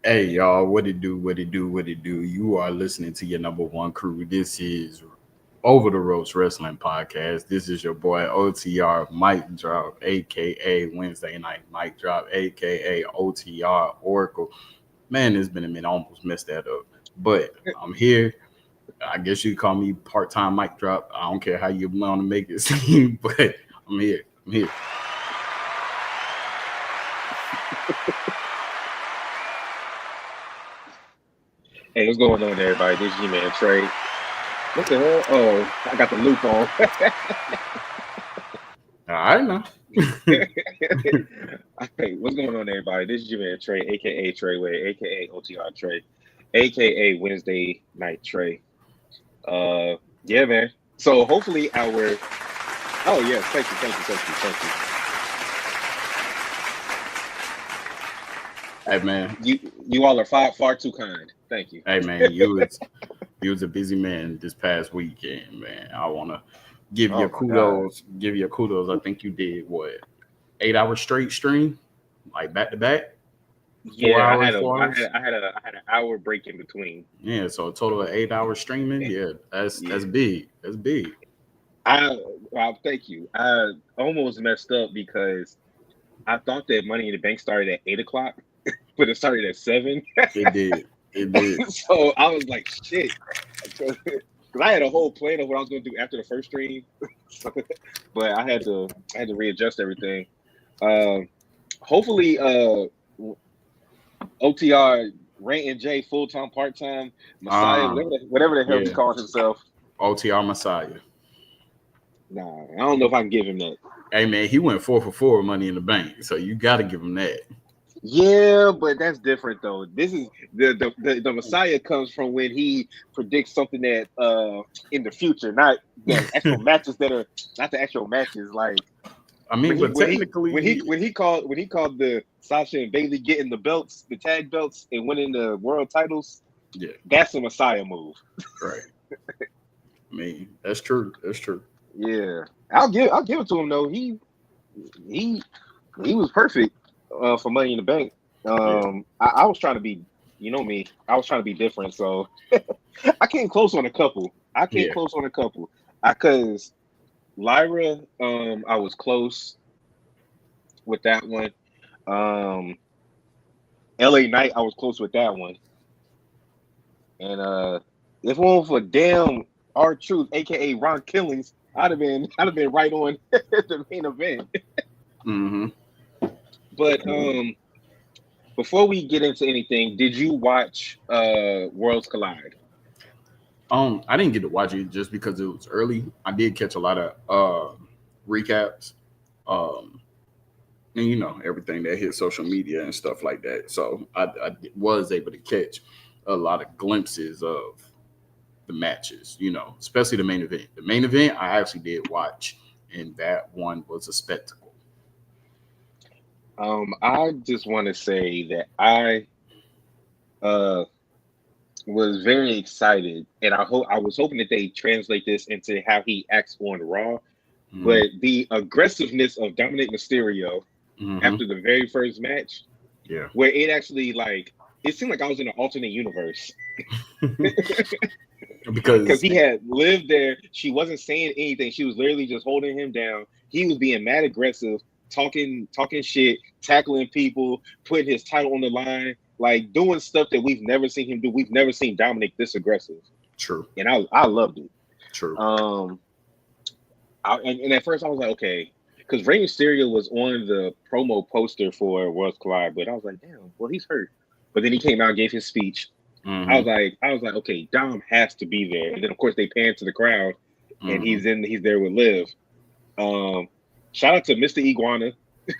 Hey y'all, what it do? What it do? What it do? You are listening to your number one crew. This is Over the Ropes Wrestling Podcast. This is your boy OTR Mike Drop, aka Wednesday Night Mike Drop, aka OTR Oracle. Man, it's been a minute. I almost messed that up, but I'm here. I guess you call me part time Mike Drop. I don't care how you want to make it seem, but I'm here. I'm here. Hey, what's going on, everybody? This is G-Man Trey. What the hell? Oh, I got the loop on. All right now. Hey, what's going on, everybody? This is G-Man Trey, aka Treyway, aka OTR Trey, aka Wednesday Night Trey. Yeah, man. So hopefully our. Oh yes, Hey man. You all are far too kind. Thank you. Hey man, you was a busy man this past weekend, man. I wanna give you Oh my God. kudos. Give you kudos. I think you did what 8 hours straight stream, like back to back, four Yeah, hours, 4 hours. I had an hour break in between. Yeah, so a total of 8 hours streaming. Yeah, that's Yeah. big. That's big. Well, thank you. I almost messed up because I thought that Money in the Bank started at 8 o'clock, but it started at 7. It did. It did. So I was like, shit, because I had a whole plan of what I was going to do after the first stream, but I had to readjust everything. Um, Hopefully, OTR Rant and J full time, part time, Messiah, Um, whatever the hell he yeah, calls himself. OTR Messiah. Nah, I don't know if I can give him that. Hey man, he went 4 for 4 with Money in the Bank, so you got to give him that. Yeah, but that's different though. This is the Messiah comes from when he predicts something that in the future, not the actual matches that are not the actual matches. Like I mean, but technically, when he called the Sasha and Bailey getting the belts, the tag belts, and winning the world titles. yeah, That's a Messiah move. right. I mean, that's true. That's true. Yeah, I'll give it to him though. He he was perfect for Money in the Bank. Yeah, I was trying to be, you know me, I was trying to be different. So I came close on a couple. yeah. Because Lyra, I was close with that one. Um, LA Knight, I was close with that one. And if it wasn't for damn R Truth, aka Ron Killings, I'd have been right on the main event. Mm-hmm. But before we get into anything, did you watch Worlds Collide? I didn't get to watch it just because it was early. I did catch a lot of recaps, um, and everything that hit social media and stuff like that. So I was able to catch a lot of glimpses of the matches. Especially the main event. The main event I actually did watch, and that one was a spectacle. I just want to say that I uh was very excited, and I was hoping that they translate this into how he acts on Raw. Mm-hmm. But the aggressiveness of Dominic Mysterio Mm-hmm. after the very first match, Yeah. where it actually like it seemed like I was in an alternate universe because Because he had lived there. She wasn't saying anything. She was literally just holding him down. He was being mad aggressive, talking shit, tackling people, putting his title on the line, like doing stuff that we've never seen him do. We've never seen Dominic this aggressive, true, and I loved it. true. Um, and at first I was like, okay, because Rey Mysterio was on the promo poster for Worlds Collide, but I was like, damn, well he's hurt. But then he came out and gave his speech. Mm-hmm. I was like, okay, Dom has to be there. And then of course they pan to the crowd, and Mm-hmm. he's there with Liv. Shout out to Mr. Iguana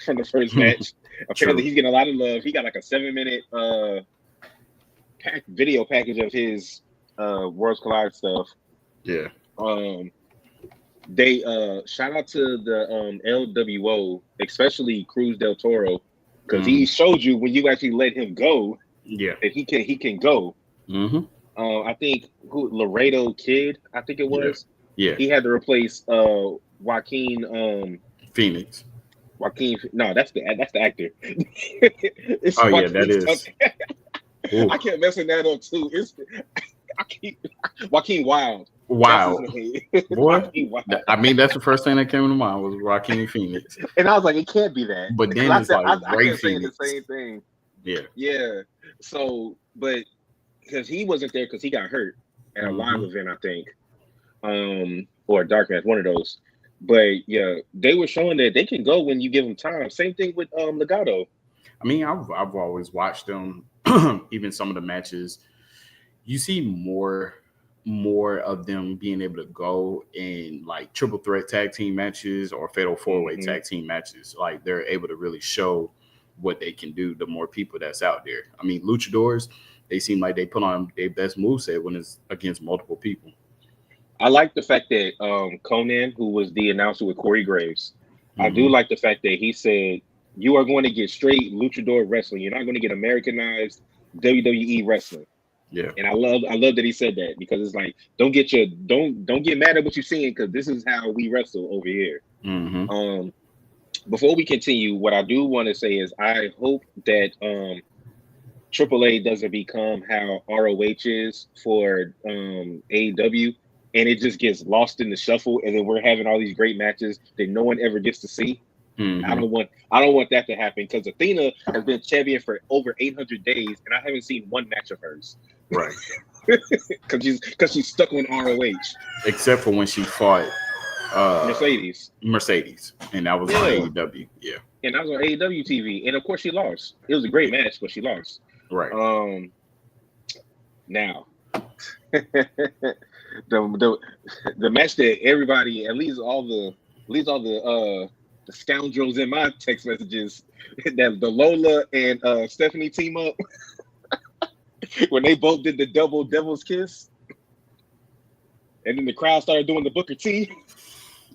from the first match. Apparently True. he's getting a lot of love. He got like a 7-minute video package of his Worlds Collide stuff. Yeah. Um, they shout out to the LWO, especially Cruz del Toro, because he showed you when you actually let him go Yeah. that he can go. Mm-hmm. I think Laredo Kid, I think it Yeah. was. Yeah. He had to replace Joaquin Phoenix. Joaquin. No, that's the actor. It's Oh yeah, that Joaquin is. something. Ooh, I kept messing that up too. It's I keep Joaquin Wild. That's his wow, name. boy. Joaquin Wild. I mean, that's the first thing that came to mind was Joaquin Phoenix. And I was like, it can't be that But because then it's like I Ray kept saying the Phoenix. same thing. Yeah. Yeah. So, but because he wasn't there because he got hurt at a live Hmm. event, I think, or a dark match, one of those. But yeah, they were showing that they can go when you give them time. Same thing with Legato. I mean, I've always watched them. Even some of the matches, you see more of them being able to go in like triple threat tag team matches or fatal four way Hmm. tag team matches. Like they're able to really show what they can do. The more people that's out there. I mean, luchadors, they seem like they put on their best moveset when it's against multiple people. I like the fact that Conan, who was the announcer with Corey Graves, I do Hmm. like the fact that he said you are going to get straight luchador wrestling. You're not going to get Americanized WWE wrestling. Yeah. And I love that he said that because it's like don't get mad at what you're seeing because this is how we wrestle over here. Hmm. Um, before we continue, what I do want to say is I hope that AAA doesn't become how ROH is for AEW, and it just gets lost in the shuffle, and then we're having all these great matches that no one ever gets to see. Hmm. I don't want that to happen because Athena has been champion for over 800 days, and I haven't seen one match of hers Right. because she's stuck on ROH. Except for when she fought Mercedes, Mercedes, and that was on yeah, AEW. Yeah. and that was on AEW TV, and of course she lost. It was a great Yeah. match, but she lost. Right. Um, now the the match that everybody, at least all the scoundrels in my text messages, that the Lola and Stephanie team up when they both did the double devil's kiss, and then the crowd started doing the Booker T.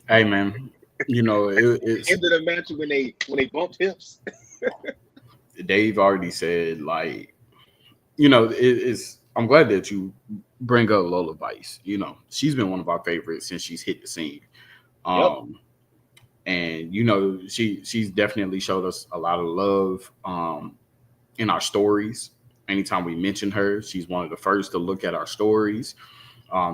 Hey man, it's Ended the match when they bumped hips. Dave already said like it's. I'm glad that you bring up Lola Vice. She's been one of our favorites since she's hit the scene. Yep. Um, and she's definitely showed us a lot of love in our stories. Anytime we mention her, she's one of the first to look at our stories.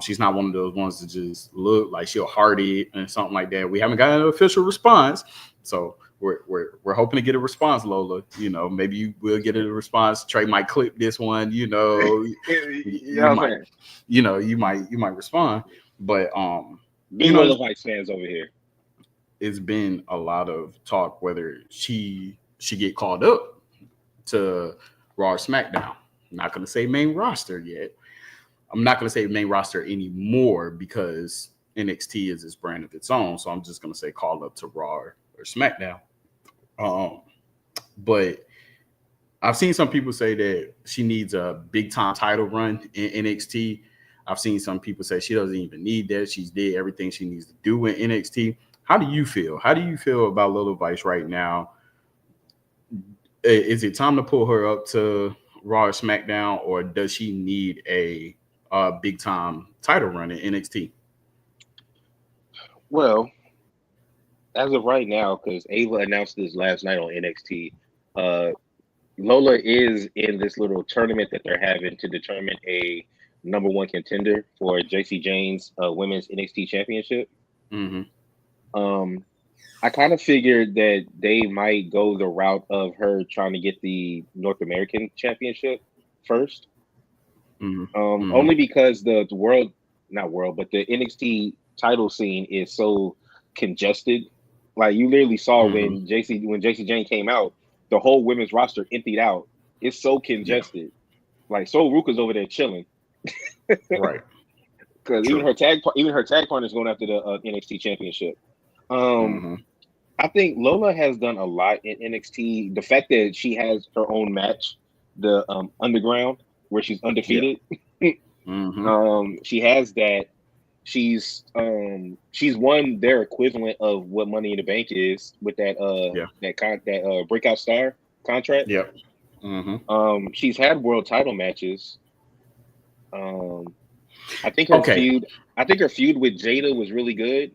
She's not one of those ones that just look like she'll heart it and something like that. We haven't gotten an official response, so we're hoping to get a response, Lola. Maybe you will get a response. Trey might clip this one. Yeah, You I'm might, saying. you might respond, but Big Lola Vice fans over here. it's been a lot of talk whether she get called up to Raw or SmackDown. I'm not gonna say main roster yet. I'm not gonna say main roster anymore because NXT is its brand of its own. So I'm just gonna say call up to Raw or SmackDown. Um, but I've seen some people say that she needs a big time title run in NXT. I've seen some people say she doesn't even need that. She's did everything she needs to do in NXT. How do you feel? How do you feel about Lola Vice right now? Is it time to pull her up to Raw or SmackDown, or does she need a big time title run in NXT? Well, as of right now, because Ava announced this last night on NXT, uh, Lola is in this little tournament that they're having to determine a number one contender for JC Jane's Women's NXT Championship. Mm-hmm. Um, I kind of figured that they might go the route of her trying to get the North American Championship first. Mm-hmm. Mm-hmm. Only because the world, not world, but the NXT title scene is so congested. Like you literally saw Mm-hmm. when JC Jane came out, the whole women's roster emptied out. It's so Yeah. congested. Like Sol Ruka's over there chilling Right. because True. even her tag partner's going after the NXT championship. Um, Mm-hmm. I think Lola has done a lot in NXT. The fact that she has her own match, the Underground, where she's Yeah. undefeated. Mm-hmm. She has that. She's won their equivalent of what Money in the Bank is with Yeah. that breakout star contract. Yep. Mm-hmm. She's had world title matches. Um, I think her Okay. feud. I think her feud with Jada was really good.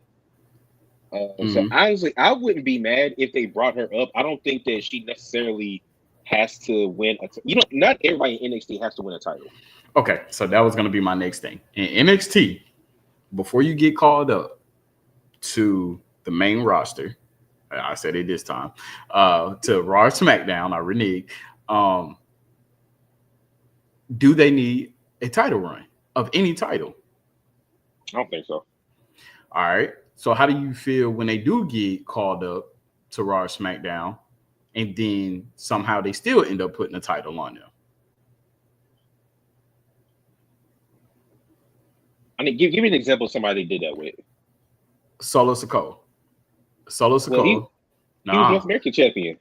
So Mm-hmm. honestly, I wouldn't be mad if they brought her up. I don't think that she necessarily has to win. You know, not everybody in NXT has to win a title. Okay, so that was gonna be my next thing. In NXT, before you get called up to the main roster, I said it this time, to Raw or SmackDown, I renege. Um, do they need a title run of any title? I don't think so. All right. So how do you feel when they do get called up to Raw or SmackDown, and then somehow they still end up putting a title on them? I mean, give me an example of somebody they did that with. Solo Sikoa. Solo Well, Sikoa. he was Nah, North American champion.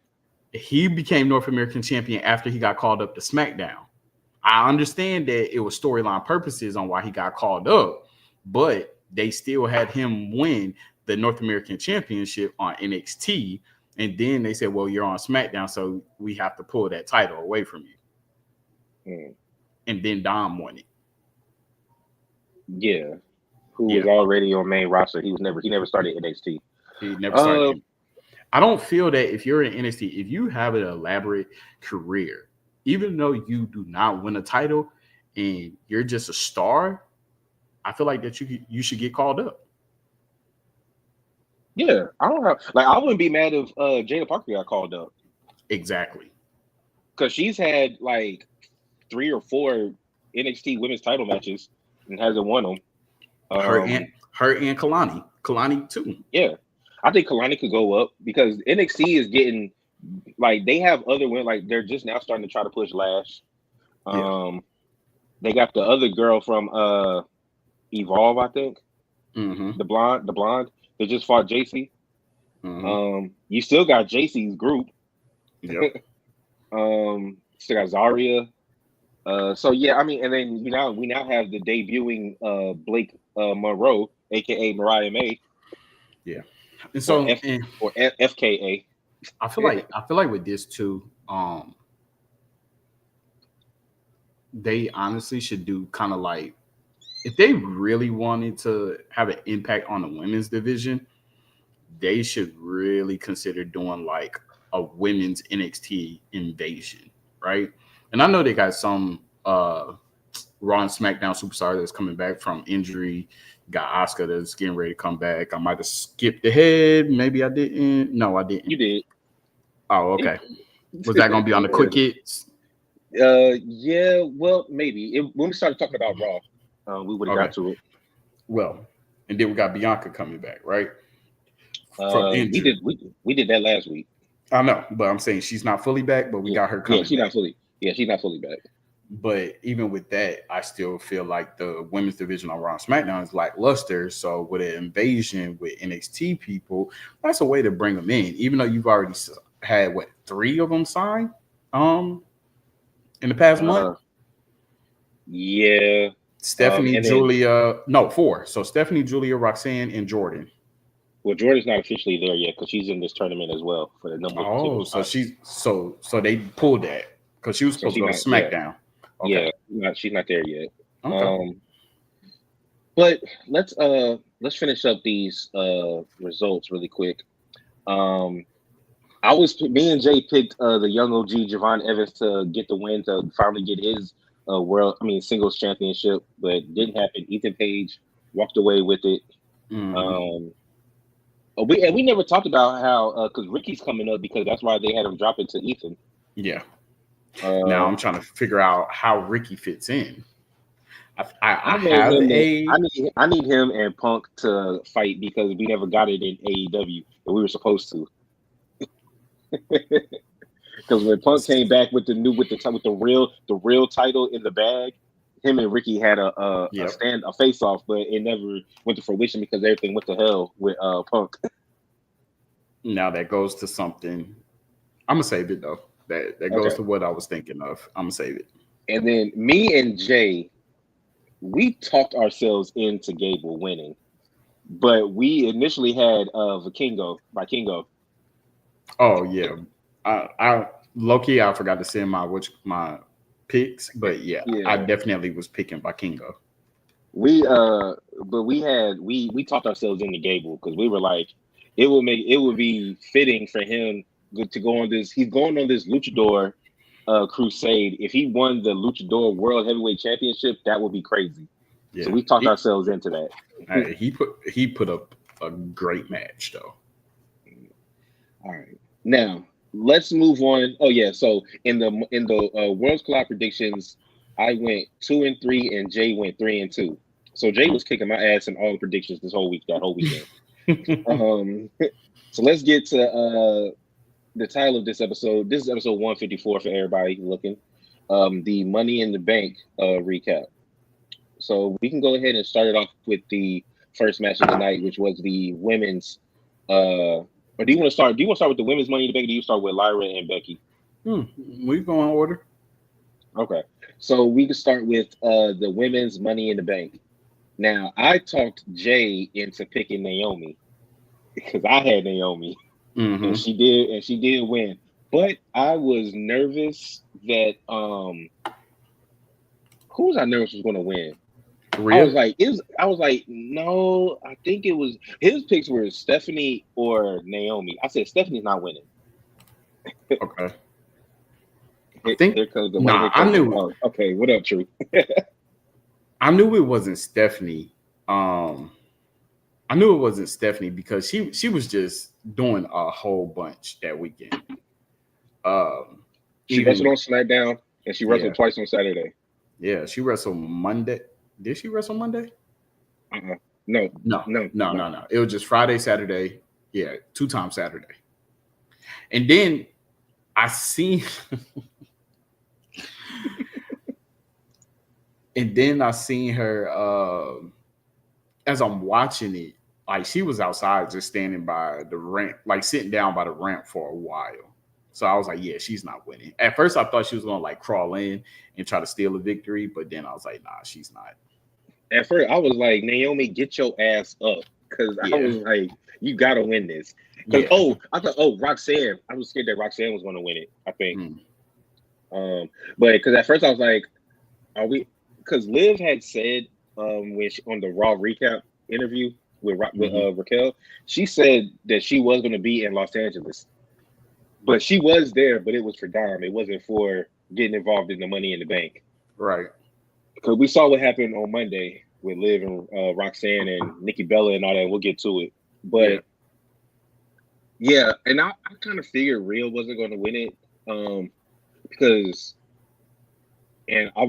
he became North American champion after he got called up to SmackDown. I understand that it was storyline purposes on why he got called up, but they still had him win the North American Championship on NXT. And then they said, well, you're on SmackDown, so we have to pull that title away from you. Mm, And then Dom won it. yeah, who was Yeah, already on main roster. He never started NXT. he never Uh, started. I don't feel that if you're in NXT, if you have an elaborate career, even though you do not win a title and you're just a star, I feel like that you should get called up. yeah, I don't know. Like, I wouldn't be mad if Jada Parker got called up Exactly. because she's had like 3 or 4 NXT women's title matches and hasn't won them. Her and her and Kalani too. Yeah, I think Kalani could go up because NXT is getting like they have other women like they're just now starting to try to push Lash. Yeah. Um, they got the other girl from Evolve, I think, Mm-hmm. the blonde. They just fought JC. Mm-hmm. You still got JC's group. Yep. Still got Zarya. So yeah, I mean, and then we now have the debuting Blake Monroe, aka Mariah May, Yeah. And or so FKA. I feel like with this too, they honestly should do kind of like if they really wanted to have an impact on the women's division, they should really consider doing like a women's NXT invasion, right? And I know they got some Raw and SmackDown superstar that's coming back from injury. Got Oscar that's getting ready to come back. I might have skipped ahead. Maybe I didn't. No, I didn't. You did. Oh, okay. Was that going to be on the quick hits? Yeah. Well, maybe when we started talking about Raw, we would have Okay. got to it. Well, and then we got Bianca coming back, right? From We injury. did we did that last week. I know, but I'm saying she's not fully back, but we Yeah, got her yeah, coming back. she's not fully back. But even with that, I still feel like the women's division on Raw and SmackDown is lackluster. So with an invasion with NXT people, that's a way to bring them in. Even though you've already had 3 of them signed, in the past month. Yeah. Stephanie, And then Julia, no 4. So Stephanie, Julia, Roxanne, and Jordan. well, Jordan's not officially there yet because she's in this tournament as well for the number 1 Oh, contender so spot. she's so they pulled that because she was So supposed to she's go to not, yeah, SmackDown. Okay. she's not there yet. Okay. But let's finish up these results really quick. Me and Jay picked the young OG Javon Evans to get the win to finally get his singles championship, but it didn't happen. Ethan Page walked away with it. Mm-hmm. We never talked about how because Ricky's coming up because that's why they had him drop it to Ethan. Yeah. Now I'm trying to figure out how Ricky fits in. I have I need him and Punk to fight because we never got it in AEW, and we were supposed to. Because when Punk came back with the real title in the bag, him and Ricky had a face off, but it never went to fruition because everything went to hell with Punk. Now that goes to something. I'm gonna save it though. That goes to what I was thinking of. I'm gonna save it. And then me and Jay, we talked ourselves into Gable winning, but we initially had Vikingo. Oh yeah, I low key I forgot to send my picks, but yeah, I definitely was picking Vikingo. We talked ourselves into Gable because we were like, it would be fitting for him to go on this. He's going on this luchador crusade. If he won the luchador world heavyweight championship, that would be crazy. So Yeah, we talked ourselves into that. he put up a great match though. All right, now let's move on. Oh yeah, so in the Worlds Collide predictions, I went 2-3, and Jay went 3-2. So Jay was kicking my ass in all the predictions this whole week, that whole weekend. So let's get to the title of this episode. This is episode 154 for everybody looking. The Money in the Bank recap. So we can go ahead and start it off with the first match of the night, which was the women's. Or do you want to start? Do you want to start with the women's Money in the Bank? Or do you start with Lyra and Becky? We go in order. Okay, so we can start with the women's Money in the Bank. Now I talked Jay into picking Naomi because I had Naomi, and she did win. But I was nervous that who was I nervous was going to win? Rhea? I was like, no, I think it was his picks were Stephanie or Naomi. I said Stephanie's not winning. Okay. I think here comes the I knew. Oh, okay, what up, True? I knew it wasn't Stephanie. I knew it wasn't Stephanie because she was just doing a whole bunch that weekend. She wrestled on SmackDown and she wrestled twice on Saturday. Yeah, she wrestled Monday. Did she wrestle Monday? No. It was just Friday, Saturday. Yeah, 2 times Saturday. And then I seen her as I'm watching it, like she was outside just standing by the ramp, like sitting down by the ramp for a while. So I was like, yeah, she's not winning. At first I thought she was gonna like crawl in and try to steal a victory, but then I was like, nah, she's not. At first I was like, Naomi, get your ass up. Because I was like, you gotta win this. Because I thought, Roxanne. I was scared that Roxanne was gonna win it, I think. But because at first I was like, are we? Because Liv had said when on the Raw recap interview with Raquel, she said that she was going to be in Los Angeles, but she was there, but it was for Dom. It wasn't for getting involved in the Money in the Bank, right? Because we saw what happened on Monday with Liv and Roxanne and Nikki Bella and all that. We'll get to it, but and I kind of figured Rhea wasn't going to win it because, and I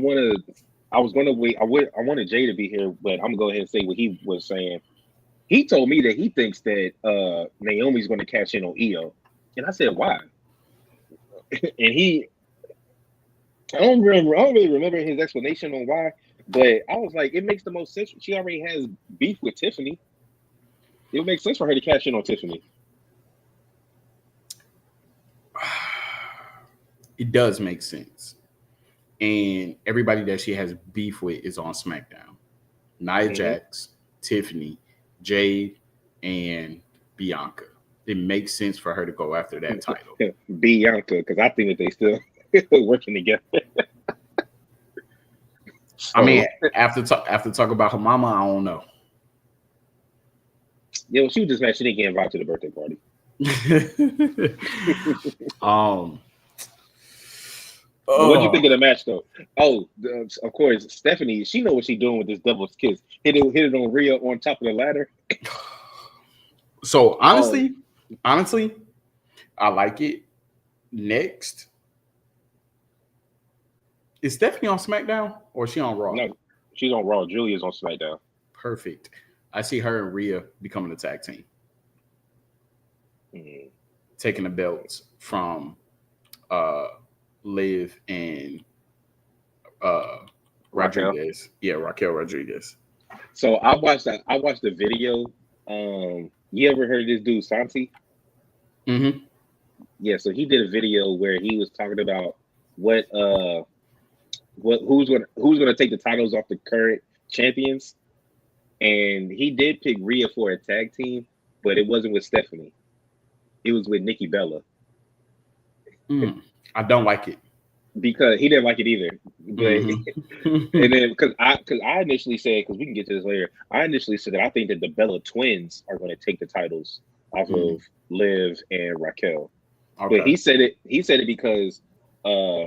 was going to wait. I wanted Jay to be here, but I'm going to go ahead and say what he was saying. He told me that he thinks that Naomi's going to cash in on Io. And I said, why? And I don't really remember his explanation on why, but I was like, it makes the most sense. She already has beef with Tiffany. It would make sense for her to cash in on Tiffany. It does make sense. And everybody that she has beef with is on SmackDown. Nia Jax, Tiffany, Jade, and Bianca. It makes sense for her to go after that title. Bianca, because I think that they still working together. I mean, after talk about her mama, I don't know. Yeah, well, she was just mad she didn't get invited to the birthday party. What do you think of the match, though? Of course, Stephanie. She know what she's doing with this devil's kiss. Hit it on Rhea on top of the ladder. So honestly, I like it. Next, is Stephanie on SmackDown or is she on Raw? No, she's on Raw. Julia's on SmackDown. Perfect. I see her and Rhea becoming a tag team, taking the belts from Liv and Rodriguez. Yeah, Raquel Rodriguez. So I watched the video. You ever heard of this dude Santi? Mm-hmm. Yeah, so he did a video where he was talking about who's gonna take the titles off the current champions, and he did pick Rhea for a tag team, but it wasn't with Stephanie. It was with Nikki Bella. I don't like it because he didn't like it either. But and then because I initially said, because we can get to this later, I initially said that I think that the Bella twins are going to take the titles off of Liv and Raquel. But Okay. he said it. He said it because uh,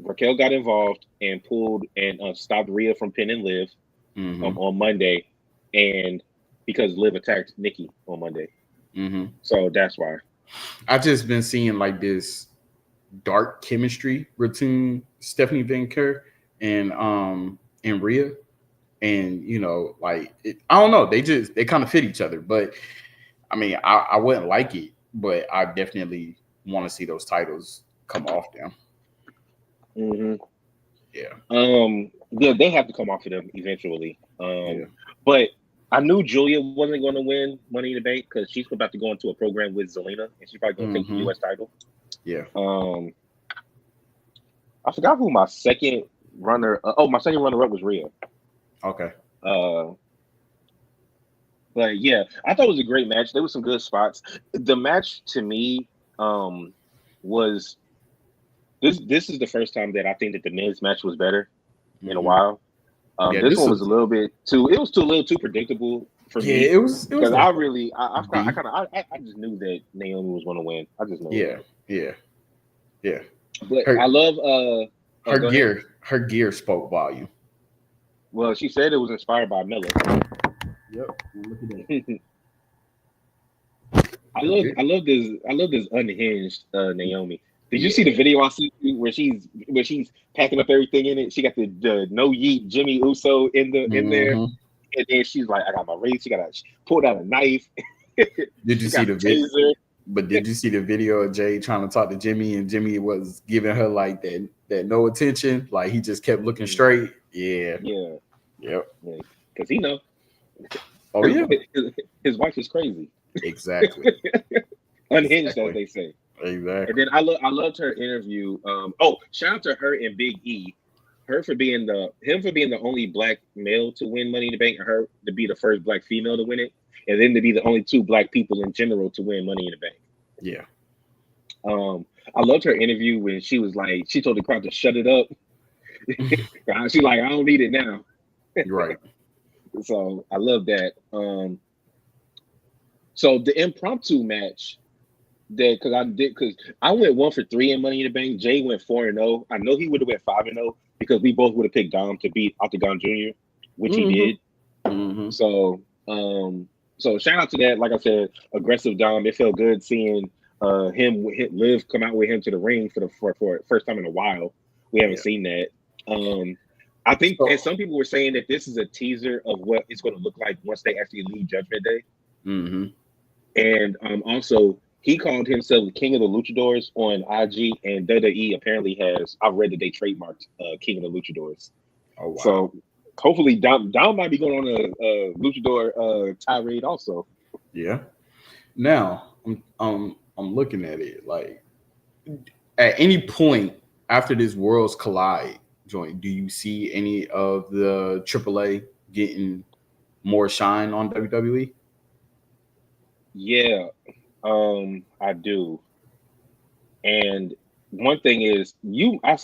Raquel got involved and pulled and stopped Rhea from pinning Liv Mm-hmm. on Monday, and because Liv attacked Nikki on Monday, Mm-hmm. so that's why. I've just been seeing like this dark chemistry between Stephanie Van Kerr and Rhea, and like I don't know, they kind of fit each other. But I mean, I wouldn't like it, but I definitely want to see those titles come off them. Hmm. Yeah, Yeah, they have to come off of them eventually. yeah. But I knew Julia wasn't going to win Money in the Bank because she's about to go into a program with Zelina, and she's probably going to take the Mm-hmm. U.S. title. Yeah. Um, I forgot who my second runner. My second runner up was Rhea. Okay. Uh, but yeah, I thought it was a great match. There was some good spots. The match to me was this is the first time that I think that the men's match was better in a Mm-hmm. while. Yeah, This this one was a was. little bit too. It was too a little too predictable for Yeah, me it was because like I really, I B. kind of, I just knew that Naomi was going to win. I just knew Yeah, it. yeah, yeah. But Her I love. Oh, her go ahead. gear spoke volume. Well, she said it was inspired by Miller. Yep. Look at that. I Her gear. I love this unhinged Naomi. Did you see the Yeah. video I sent you where she's packing up everything in it? She got the no yeet Jimmy Uso in there, Mm-hmm. and then she's like, I got my race. She pulled out a knife. Did you She see got a the vid? taser. But did you see the video of Jay trying to talk to Jimmy, and Jimmy was giving her like that no attention, like he just kept looking Mm, straight? Yeah. yeah, Yep. yeah, because he know Oh his, yeah. his wife is crazy, Exactly. unhinged as Exactly. they say. And Exactly. then I loved her interview. Shout out to her and Big E, her for being the only black male to win Money in the Bank, and her to be the first black female to win it, and then to be the only two black people in general to win Money in the Bank. Yeah. Um, I loved her interview when she was like, she told the crowd to shut it up. She's like, I don't need it now. You're right. So I love that. So the impromptu match that because I went 1 for 3 in Money in the Bank. Jay went 4-0. I know he would have went 5-0 because we both would have picked Dom to beat Octagon Jr., which he Mm-hmm. did. Mm-hmm. So shout out to that. Like I said, aggressive Dom. It felt good seeing him Liv come out with him to the ring for first time in a while. We haven't Yeah. seen that. I think, So. and some people were saying that this is a teaser of what it's going to look like once they actually leave Judgment Day. Mm-hmm. And also, he called himself the King of the Luchadors on IG, and WWE apparently has. I've read that they trademarked King of the Luchadors. Oh wow. So hopefully, Dom might be going on a Luchador tirade also. Yeah. Now I'm looking at it like at any point after this Worlds Collide joint, do you see any of the AAA getting more shine on WWE? Yeah, I do. And one thing is, I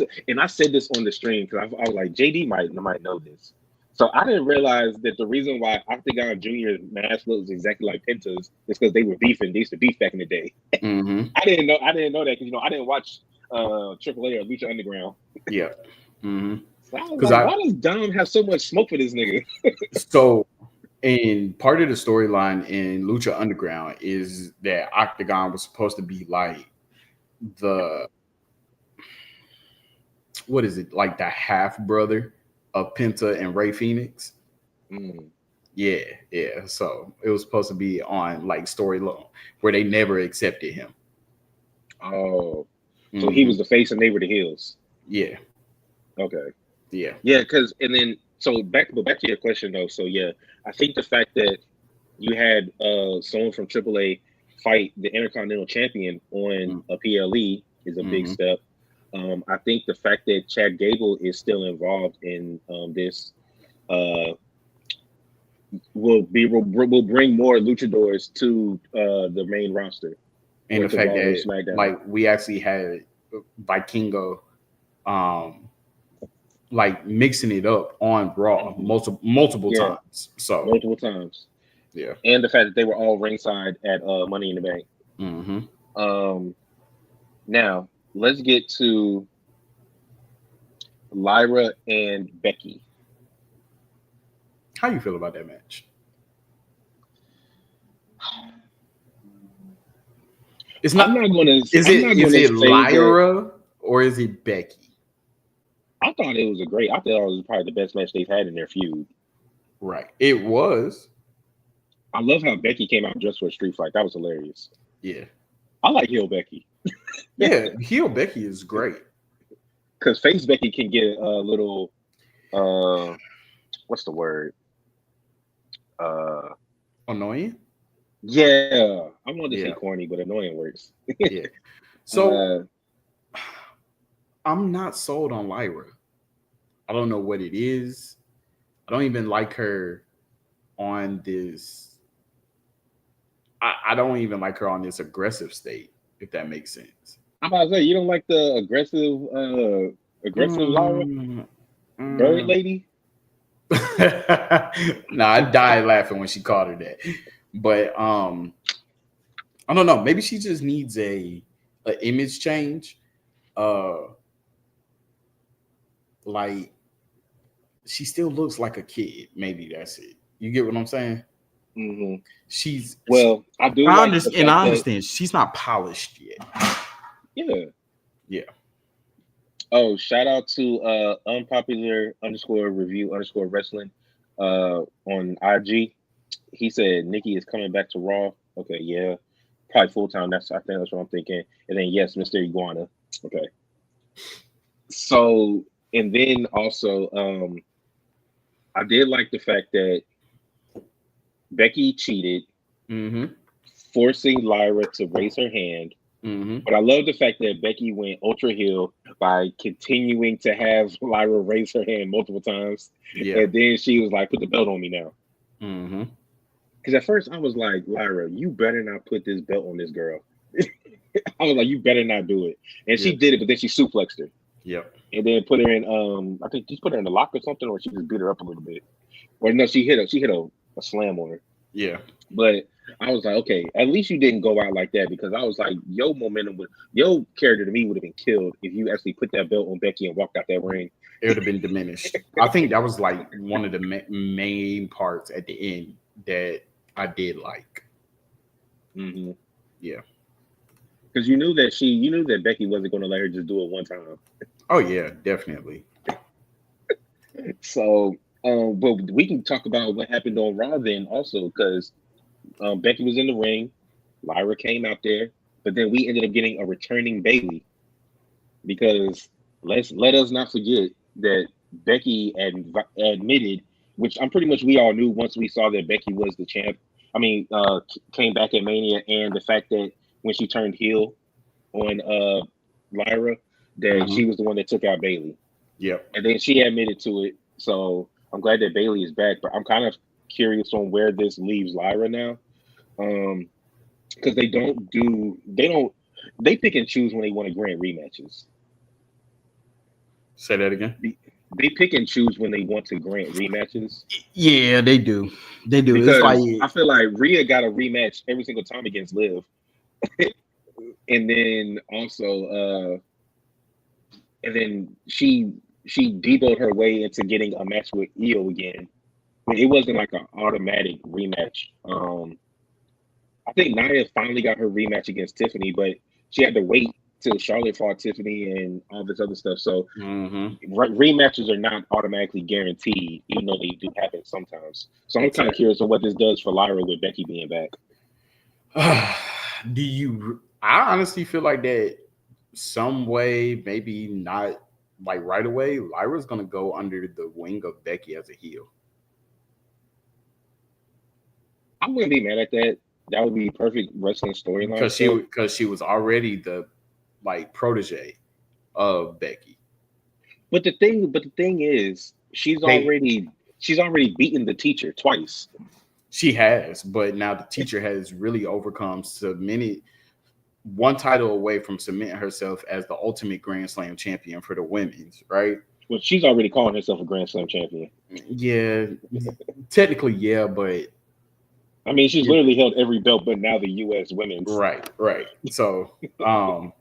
said this on the stream because I was like, JD might know this. So I didn't realize that the reason why Octagon Junior's mask looks exactly like Penta's is because they were beefing. They used to beef back in the day. Mm-hmm. I didn't know that because I didn't watch AAA or Lucha Underground. Yeah. Mm-hmm. So I was Because like, I why does Dom have so much smoke for this nigga? so and part of the storyline in Lucha Underground is that Octagon was supposed to be like the what is it, like the half brother of Penta and Ray Phoenix. Mm. Yeah, yeah. So it was supposed to be on like story long where they never accepted him. Oh, so he Hmm. was the face and they were the heels. Yeah, Okay. yeah. Yeah, because and then so back to your question though. So yeah, I think the fact that you had someone from AAA fight the Intercontinental Champion on a PLE is a big Mm-hmm. step. I think the fact that Chad Gable is still involved in this uh, will bring more luchadors to the main roster And or the to fact Raw or that SmackDown. like we actually had Vikingo, um, like mixing it up on Raw Mhm. multiple Yeah, times. So multiple times. Yeah. and the fact that they were all ringside at Money in the Bank. Mm-hmm. Um, Now let's get to Lyra and Becky. How you feel about that match? It's I'm not. not gonna. Is I'm it not is gonna it say that. Lyra or is it Becky? I thought it was a great. I thought it was probably the best match they've had in their feud. Right. It was. I love how Becky came out dressed for a street fight. That was hilarious. Yeah. I like heel Becky Yeah. Heel Becky is great. because face Becky can get a little. Uh, what's the word? Uh, Annoying. yeah. I wanted to say Yeah. corny, but annoying works. Yeah. So uh, I'm not sold on Lyra. I don't know what it is. I don't even like her on this. I don't even like her on this aggressive state, if that makes sense. I'm about to say you don't like the aggressive Lyra Mm, bird mm. lady. Nah, I died laughing when she called her that. But I don't know. Maybe she just needs a image change. Uh, like she still looks like a kid. Maybe that's it. You get what I'm saying? Hmm. She's she, Well, I do I like the understand. And fact I that understand she's not polished yet. yeah. Yeah. Oh, shout out to unpopular underscore review underscore wrestling on IG. He said Nikki is coming back to Raw. Okay, yeah, probably full time. I think that's what I'm thinking. And then yes, Mr. Iguana. Okay, so and then also I did like the fact that Becky cheated, Mm-hmm. forcing Lyra to raise her hand. Mm-hmm. But I love the fact that Becky went ultra heel by continuing to have Lyra raise her hand multiple times. Yeah. And then she was like, put the belt on me now. Mm-hmm. Because at first I was like, Lyra, you better not put this belt on this girl. I was like, you better not do it. And Yeah. she did it, but then she suplexed her. Yep. And then put her in I think she put her in the lock or something, or she just beat her up a little bit. Or no, she hit a slam on her. Yeah. But I was like, okay, at least you didn't go out like that because I was like, your character to me would have been killed if you actually put that belt on Becky and walked out that ring. It would have been diminished. I think that was like one of the main parts at the end that I did like. Mm-hmm. Yeah. Because you knew that Becky wasn't going to let her just do it one time. Oh yeah, definitely. So, but we can talk about what happened on Raw then also because Becky was in the ring, Lyra came out there, but then we ended up getting a returning Bailey because let us not forget that Becky admitted, which I'm pretty much we all knew once we saw that Becky was the champ. I mean, came back at Mania, and the fact that when she turned heel on Lyra, that Mm-hmm. she was the one that took out Bailey, Yep. and then she admitted to it. So I'm glad that Bailey is back, but I'm kind of curious on where this leaves Lyra now, because they pick and choose when they want to grant rematches. Say that again. They pick and choose when they want to grant rematches Yeah, they do. They do. It's like because I feel like Rhea got a rematch every single time against Liv, and then also and then she deboed her way into getting a match with Io again. It wasn't like an automatic rematch. I think Nia finally got her rematch against Tiffany, but she had to wait till Charlotte fought Tiffany and all this other stuff. So mm-hmm. rematches are not automatically guaranteed, even though they do happen sometimes. So I'm kind of Exactly. curious on what this does for Lyra with Becky being back. Do you? I honestly feel like that some way, maybe not like right away. Lyra's gonna go under the wing of Becky as a heel. I wouldn't be mad at that. That would be perfect wrestling storyline stuff. Because she was already the like protege of Becky. But the thing is, They she's already beaten the teacher twice. She has, but now the teacher has really overcome submitted one title away from cementing herself as the ultimate Grand Slam champion for the women's, right? Well, she's already calling herself a Grand Slam champion. Yeah, technically, yeah, but I mean, she's literally held every belt, but now the U.S. women's. Right. So, and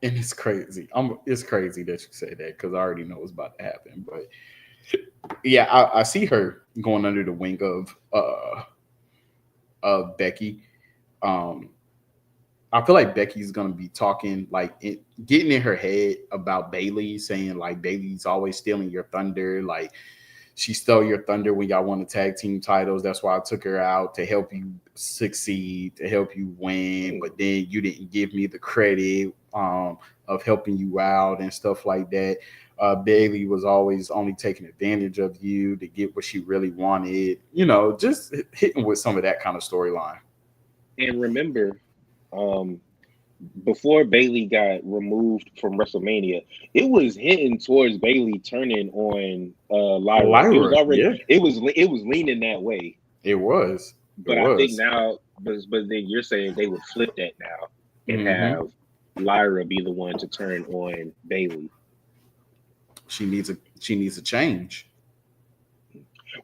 it's crazy. It's crazy that you say that because I already know what's about to happen. But yeah, I see her going under the wing of Becky. Um, I feel like Becky's gonna be talking getting in her head about Bailey, saying like Bailey's always stealing your thunder, like she stole your thunder when y'all won the tag team titles. That's why I took her out to help you succeed, to help you win. But then you didn't give me the credit of helping you out and stuff like that. Bailey was always only taking advantage of you to get what she really wanted. Just hitting with some of that kind of storyline. And remember, before Bailey got removed from WrestleMania, it was hitting towards Bailey turning on Lyra. It was already it was leaning that way. It was. But I think now, but then you're saying they would flip that now and have Lyra be the one to turn on Bailey. She needs a change.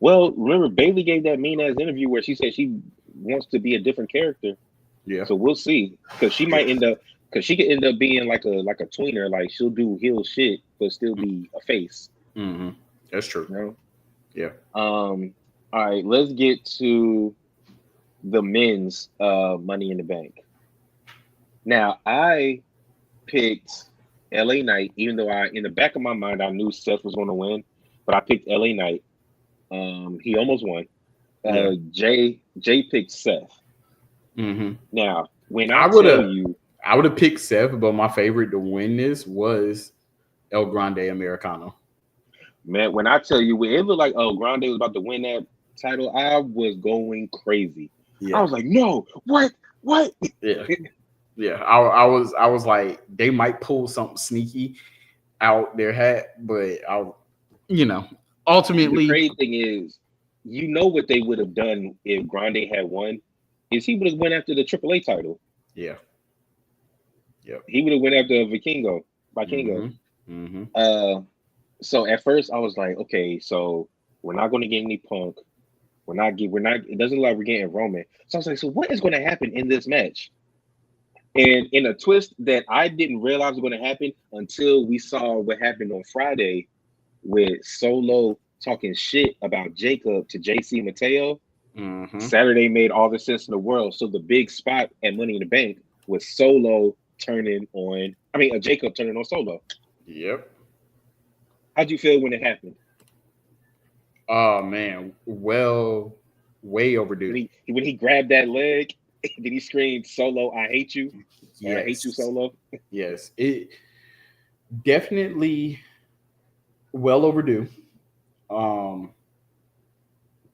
Well, remember Bailey gave that mean ass interview where she said she wants to be a different character. Yeah. So we'll see, because she might she could end up being like a tweener, like she'll do heel shit but still be a face. Mm-hmm. That's true. You know? Yeah. All right, let's get to the men's Money in the Bank. Now I picked LA Knight, even though in the back of my mind I knew Seth was going to win, but I picked LA Knight. He almost won. Jay picked Seth. Mm-hmm. Now, when I would have picked Seth, but my favorite to win this was El Grande Americano. Man, when I tell you, when it looked like El Grande was about to win that title, I was going crazy. Yeah. I was like, no, what? Yeah. Yeah, I was like, they might pull something sneaky out their hat, but ultimately, the crazy thing is, what they would have done if Grande had won is he would have went after the AAA title. Yeah. Yep. He would have went after Vikingo. Mm-hmm. So at first I was like, okay, so we're not going to get any Punk. We're not. It doesn't look like we're getting Roman. So I was like, so what is going to happen in this match? And in a twist that I didn't realize was going to happen until we saw what happened on Friday with Solo talking shit about Jacob to JC Mateo. Mm-hmm. Saturday made all the sense in the world. So the big spot at Money in the Bank was Jacob turning on Solo. Yep. How'd you feel when it happened? Oh man, well, way overdue. When he grabbed that leg, did he scream, "Solo, I hate you"? Yes. I hate you, Solo. Yes, it definitely well overdue.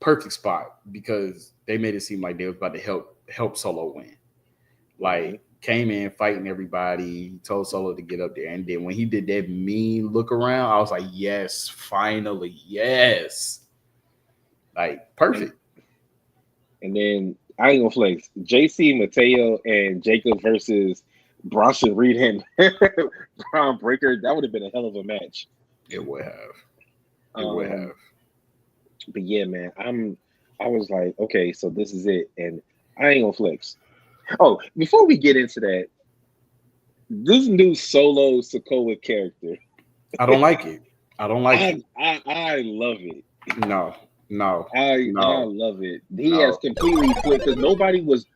Perfect spot because they made it seem like they was about to help Solo win. Like came in fighting everybody, told Solo to get up there, and then when he did that mean look around, I was like, yes, finally, yes. Like perfect. And then I ain't gonna flex. JC Mateo and Jacob versus Bronson Reed and Braun Breaker. That would have been a hell of a match. It would have. Would have. But yeah, man, I was like, okay, so this is it, and I ain't gonna flex. Oh, before we get into that, this new Solo Sikoa character. I don't like it. I don't like it. I love it. No. I love it. He has completely flipped because nobody was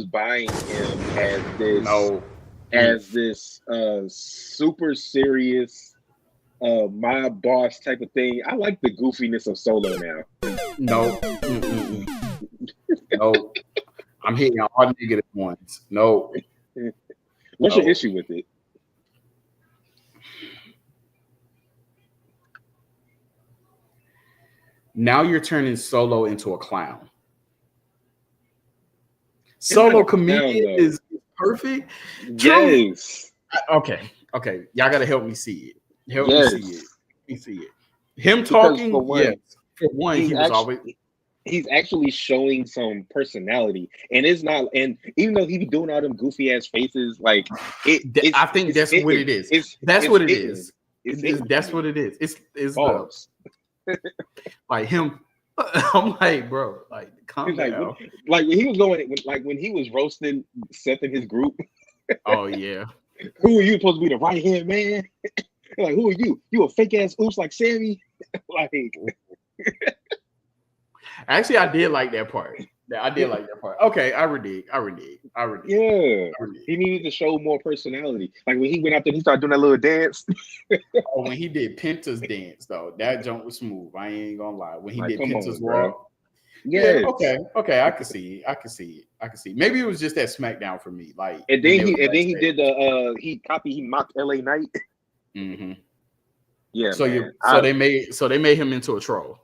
buying him as this super serious my boss type of thing. I like the goofiness of Solo now. No. No. I'm hitting all negative ones. No. What's your issue with it? Now you're turning Solo into a clown. Solo comedian is perfect. Yes. Okay. Y'all gotta help me see it. Help me see it. Him talking, for one, he's actually showing some personality, and it's not. And even though he be doing all them goofy ass faces, like I think that's what it is. That's what it is. It's like him I'm like, bro, like calm He's like, down. like when he was going, when he was roasting Seth in his group. Oh yeah. Who are you supposed to be, the right hand man? Like, who are you? You a fake ass oops like Sammy? Like, Actually, I did like that part. Yeah, I did like that part. Okay, I renege. I renege. I renege. yeah, I renege. he needed to show more personality. Like when he went out there, he started doing that little dance. Oh, when he did Penta's dance though, that jump was smooth. I ain't gonna lie. When he Like, did come Penta's on, bro. walk, yeah, Yes. okay, I can see it. I can see it. I can see it. Maybe it was just that SmackDown for me, like And when then they was he did backstage. the he mocked LA Knight. Hmm. Yeah, So man. you, so they made him into a troll.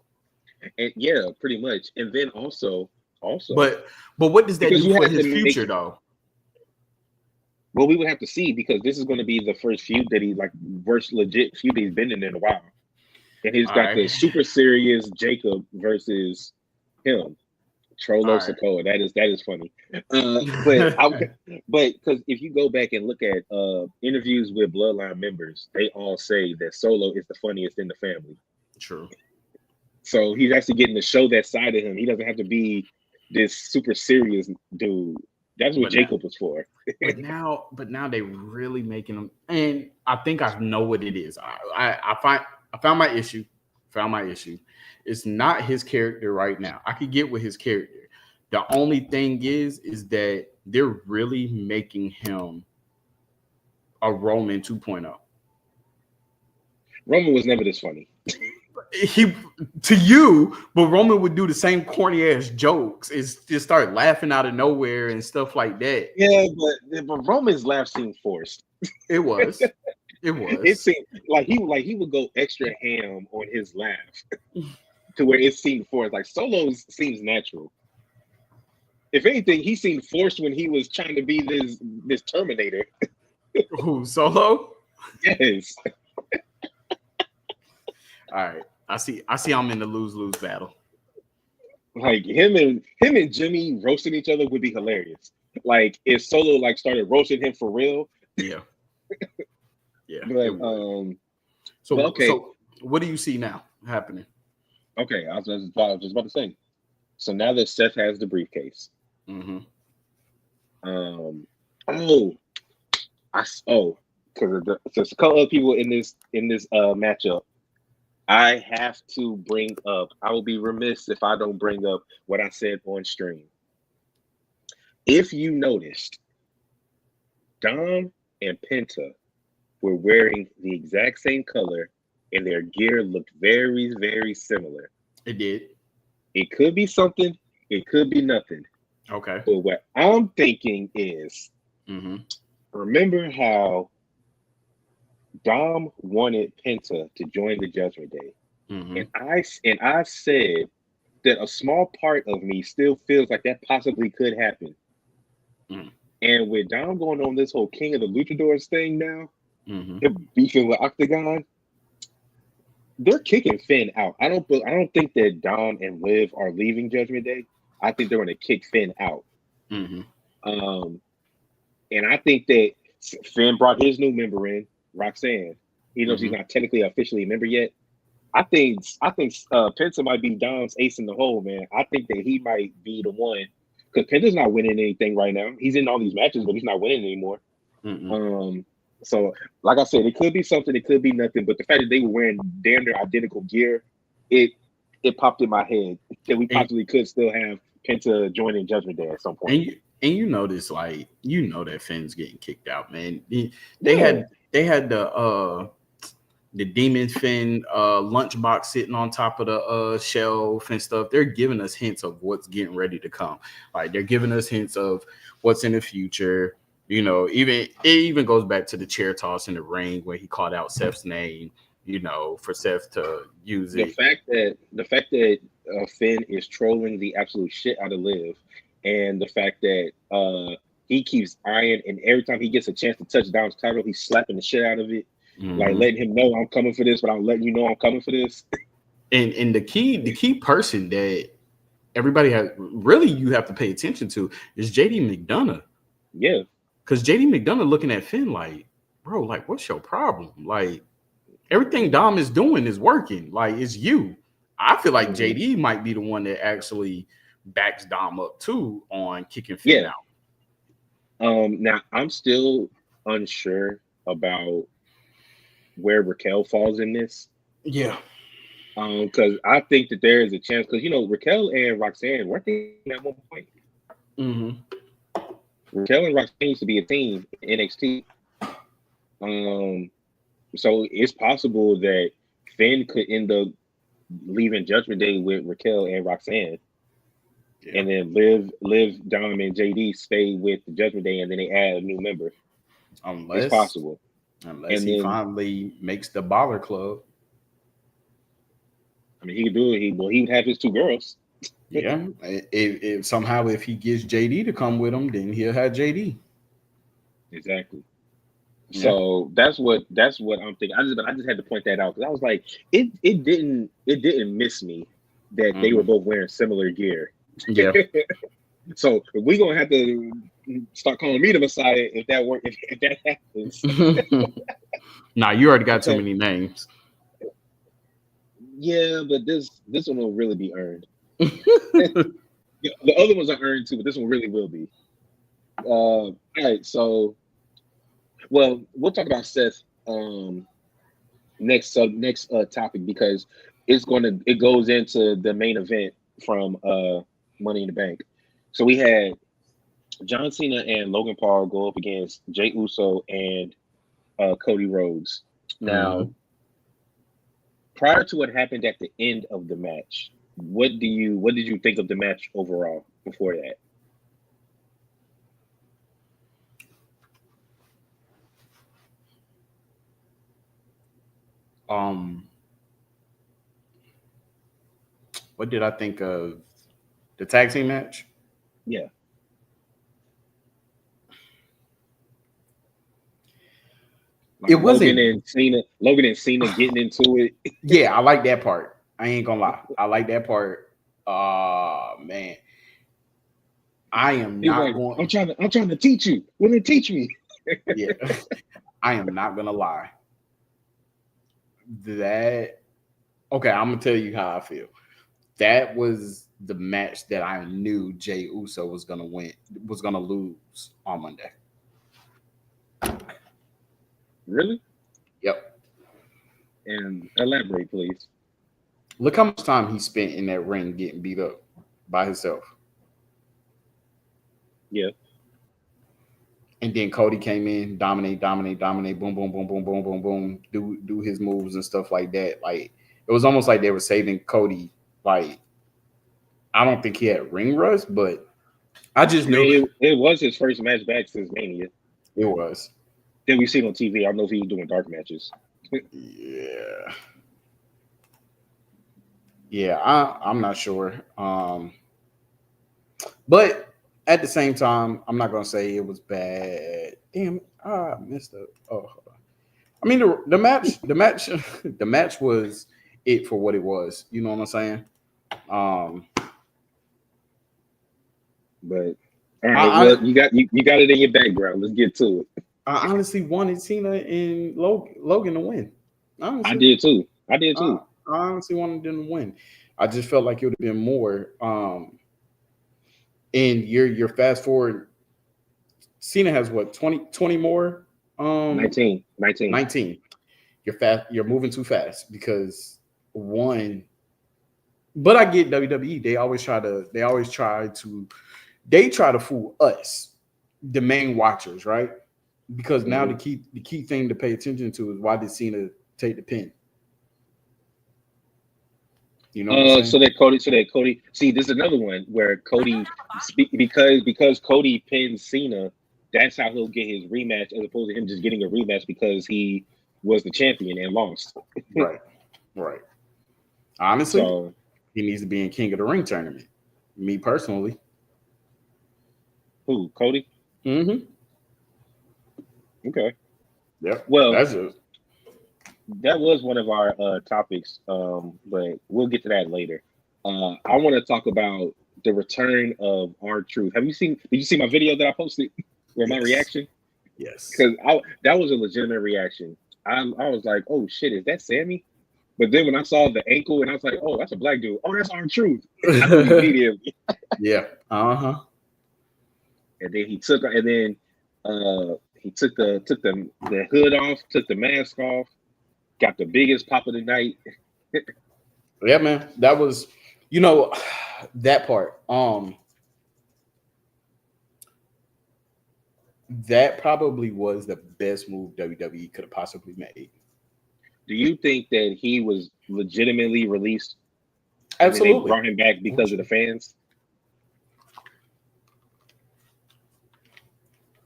And yeah, pretty much. And then also But what does that because do you for have his to make future though? well, we would have to see because this is going to be the first feud that he like worst legit feud he's been in a while. And he's All got right, the super serious Jacob versus him. Trollo all Sokoa. That is funny. But I but because if you go back and look at interviews with Bloodline members, they all say that Solo is the funniest in the family. true. So he's actually getting to show that side of him. He doesn't have to be this super serious dude. That's what But now, Jacob was for. but now they really making him, and I think I know what it is. I found my issue. Found my issue. It's not his character right now. I could get with his character. The only thing is that they're really making him a Roman 2.0. Roman was never this funny. He to you, but Roman would do the same corny ass jokes. Is just start laughing out of nowhere and stuff like that. Yeah, but Roman's laugh seemed forced. It was. It It was. seemed like he would go extra ham on his laugh to where it seemed forced. Like Solo's seems natural. If anything, he seemed forced when he was trying to be this Terminator. Who Solo? Yes. All right. I see I'm in the lose-lose battle. Like him and Jimmy roasting each other would be hilarious. Like if Solo like started roasting him for real. Yeah. Yeah. It But would. but So okay. what do you see now happening? Okay, I was just about to say. So now that Seth has the briefcase. Mm-hmm. Um oh because there's a couple of people in this matchup. I have to bring up. I will be remiss if I don't bring up what I said on stream. If you noticed, Dom and Penta were wearing the exact same color, and their gear looked very, very similar. It did. It could be something. It could be nothing. Okay. But what I'm thinking is, Mm-hmm. remember how Dom wanted Penta to join the Judgment Day, Mm-hmm. and I said that a small part of me still feels like that possibly could happen. Mm-hmm. And with Dom going on this whole King of the Luchadors thing now, Mm-hmm. him beefing with Octagon, they're kicking Finn out. I don't think that Dom and Liv are leaving Judgment Day. I think they're going to kick Finn out. Mm-hmm. Um, and I think that Finn brought his new member in, Roxanne. Even though she's not technically officially a member yet. I think Penta might be Dom's ace in the hole, man. I think that he might be the one because Penta's not winning anything right now. He's in all these matches, but he's not winning anymore. Mm-hmm. So like I said, it could be something, it could be nothing. But the fact that they were wearing damn near identical gear, it popped in my head that we And, possibly could still have Penta joining Judgment Day at some point. and you know this, like you know that Finn's getting kicked out, man. They Yeah, had the Demon Finn lunchbox sitting on top of the shelf and stuff. They're giving us hints of what's getting ready to come. Like they're giving us hints of what's in the future. You know, it even goes back to the chair toss in the ring where he called out Seth's name. You know, for Seth to use the it. fact that Finn is trolling the absolute shit out of Liv, and the fact that he keeps eyeing, and every time he gets a chance to touch Dom's title, he's slapping the shit out of it, like Mm-hmm. letting him know I'm coming for this, but I'm letting you know I'm coming for this. And the key person that everybody has really you have to pay attention to is JD McDonough. Yeah, Because JD McDonough looking at Finn like, bro, like, what's your problem? Like, everything Dom is doing is working. Like, it's you. I feel like Mhm. JD might be the one that actually backs Dom up too on kicking Finn Yeah. out. Now I'm still unsure about where Raquel falls in this. Yeah. Because I think that there is a chance because Raquel and Roxanne weren't they at one point? Mm-hmm. Raquel and Roxanne used to be a team in NXT. Um, so it's possible that Finn could end up leaving Judgment Day with Raquel and Roxanne, Yeah. and then Liv, Dom, and JD stay with the Judgment Day, and then they add a new member. It's Unless possible. unless And he then finally makes the Baller Club. I mean he could do it. He would have his two girls. Yeah. If somehow if he gets JD to come with him, then he'll have JD. Exactly. Yeah. So that's what I'm thinking. I just had to point that out because I was like, it didn't miss me that they were Mm-hmm. both wearing similar gear. Yeah. So we gonna have to start calling me the Messiah if that work if that happens. Nah, you already got too many names. Yeah, but this one will really be earned. Yeah, the other ones are earned too, but this one really will be. All right, so well, we'll talk about Seth next topic because it goes into the main event from Money in the Bank. So we had John Cena and Logan Paul go up against Jay Uso and Cody Rhodes. Now, Mm-hmm. prior to what happened at the end of the match, what did you think of the match overall before that? Um, what did I think of the tag team match? Yeah, like It wasn't. Logan and Cena getting into it. Yeah, I like that part. I ain't gonna lie. I like that part. Man, I am He's not like, going. I'm trying to teach you. Will you teach me? Yeah, I am not gonna lie. That okay. I'm gonna tell you how I feel. That was the match that I knew Jay Uso was gonna win. Was gonna lose on Monday. Really? Yep. And elaborate, please. Look how much time he spent in that ring getting beat up by himself. Yeah. And then Cody came in, dominate, dominate, dominate, boom, boom, boom, boom, boom, boom, boom, do his moves and stuff like that. Like it was almost like they were saving Cody. Like I don't think he had ring rust, but I just I knew mean, it was his first match back since Mania. it was. Then we seen on TV. I don't know if he's doing dark matches. Yeah, yeah. I'm not sure. But at the same time, I'm not gonna say it was bad. Damn, I missed it. Oh, I mean the match, the match was it for what it was. You know what I'm saying? Um, But all I, right, I well, you got it in your background. Let's get to it. I honestly wanted Cena and Logan to win. I Honestly, did too. I did I, too. I honestly wanted them to win. I just felt like it would have been more. And you're fast forward. Cena has what 20 more. 19, 19. 19. You're fast. You're moving too fast because one. But I get WWE. They always try to. They always try to. They try to fool us, the main watchers, right? Because now Hmm. the key thing to pay attention to is why did Cena take the pin? You know what I'm saying? So that Cody. See, this is another one where Cody speak because Cody pinned Cena. That's how he'll get his rematch, as opposed to him just getting a rematch because he was the champion and lost. Right, right. Honestly, So he needs to be in King of the Ring tournament. Me personally. who? Cody? Mm-hmm. Okay. Yep. Well, That's just that was one of our topics, but we'll get to that later. I want to talk about the return of our truth. Did you see my video that I posted or my yes, reaction? yes. Because that was a legitimate reaction. I was like, oh shit, is that Sammy? But then when I saw the ankle and I was like, oh, that's a black dude. Oh, that's our truth. I knew immediately. Yeah. Uh-huh. And then he took the hood off, took the mask off, got the biggest pop of the night. Yeah, man. That was, you know, that part. That probably was the best move WWE could have possibly made. Do you think that he was legitimately released and then they Absolutely. brought him back because of the fans?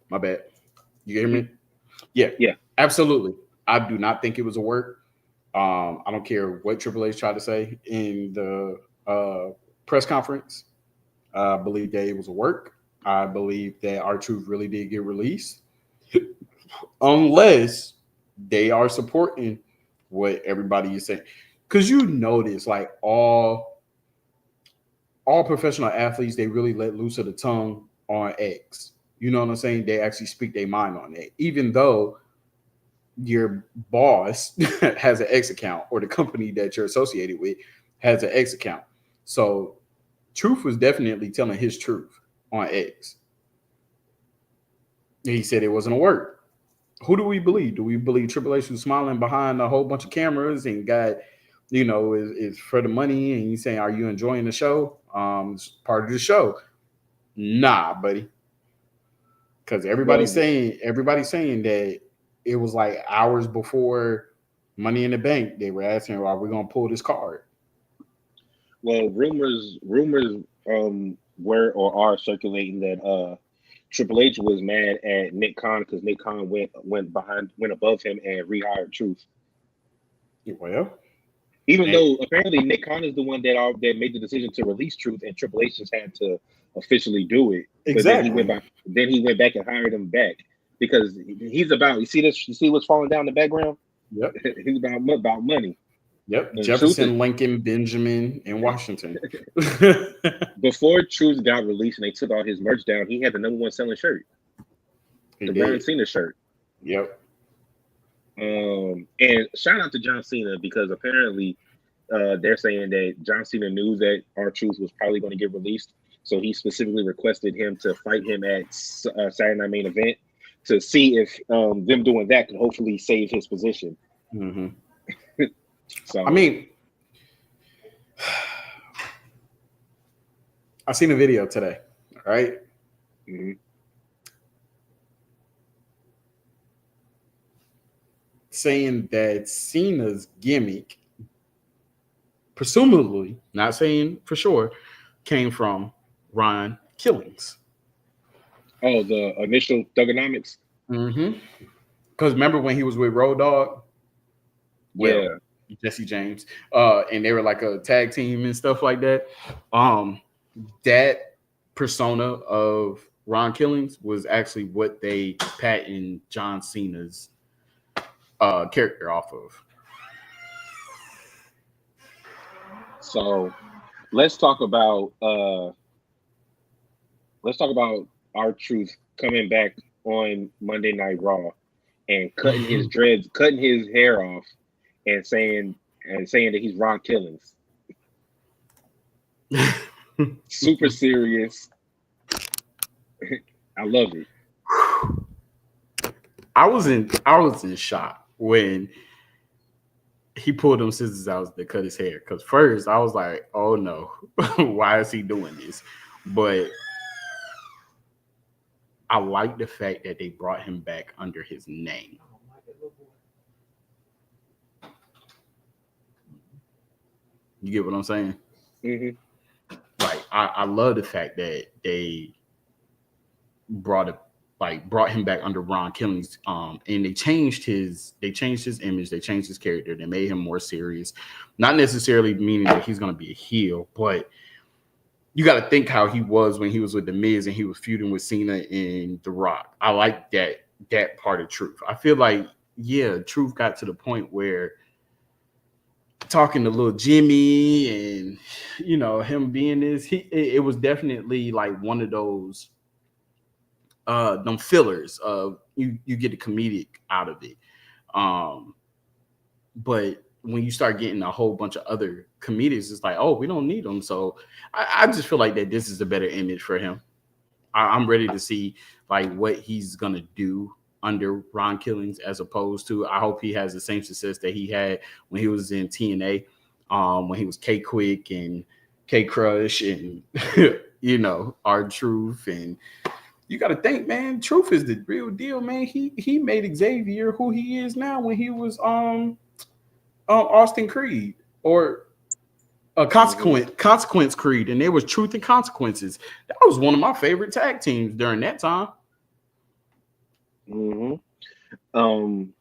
My bad. You hear Hmm. me? Yeah, Yeah. absolutely. I do not think it was a work. I don't care what Triple H tried to say in the press conference. I believe that it was a work. I believe that our truth really did get released, unless they are supporting what everybody is saying. Because you notice, like all professional athletes, they really let loose of the tongue on X. You know what I'm saying? They actually speak their mind on it, even though your boss has an X account or the company that you're associated with has an X account. So Truth was definitely telling his truth on X. He said it wasn't a work. Who do we believe? Do we believe Triple H was smiling behind a whole bunch of cameras and got, is for the money and he's saying, are you enjoying the show? It's part of the show. Nah, buddy. Because Well, everybody's saying that it was like hours before Money in the Bank. They were asking, "Are we gonna pull this card?" rumors were or are circulating that Triple H was mad at Nick Khan because Nick Khan went above him and rehired Truth. Well, Even eh, though apparently Nick Khan is the one that made the decision to release Truth, and Triple H just had to officially do it. But then he went exactly. back. Then he went back and hired him back because he's about. You see this? You see what's falling down the background? Yep. He's about money. Yep. And Truth is Jefferson, Lincoln, Benjamin, and Washington. before Truth got released and they took all his merch down. He had the number one selling shirt, He the John did. Cena shirt. Yep. And shout out to John Cena because apparently they're saying that John Cena knew that R-Truth was probably going to get released, so he specifically requested him to fight him at Saturday Night Main Event to see if them doing that could hopefully save his position. Hmm. I So, mean, I seen a video today. All right, mhm. saying that Cena's gimmick, presumably, not saying for sure, came from Ron Killings. Oh, the initial Thugonomics, Mm-hmm. Because remember when he was with Road Dogg? Well, yeah. Jesse James, and they were like a tag team and stuff like that. Um, that persona of Ron Killings was actually what they patented John Cena's character off of. So let's talk about R-Truth coming back on Monday Night Raw and cutting his hair off, and saying that he's Ron Killings. Super serious. I love it. I was in shock when he pulled them scissors out to cut his hair. Because first I was like, "Oh no, why is he doing this?" But I like the fact that they brought him back under his name. You get what I'm saying? Hmm. Like I love the fact that they brought it brought him back under Ron Killings, and they changed his image, they changed his character, they made him more serious. Not necessarily meaning that he's gonna be a heel, but you got to think how he was when he was with the Miz and he was feuding with Cena and The Rock. I like that part of Truth. I feel like yeah, Truth got to the point where talking to little Jimmy and him being this, it was definitely like one of those them fillers of you get the comedic out of it. Um but when you start getting a whole bunch of other comedians, it's like, oh, we don't need them. So I just feel like that this is a better image for him. I'm ready to see like what he's gonna do under Ron Killings, as opposed to, I hope he has the same success that he had when he was in TNA, when he was K Quick and K Crush and R Truth. And you got to think, man, Truth is the real deal, man. He made Xavier who he is now when he was Austin Creed, or a Mm-hmm. consequence Creed, and there was Truth and Consequences. That was one of my favorite tag teams during that time. Mm-hmm. Um.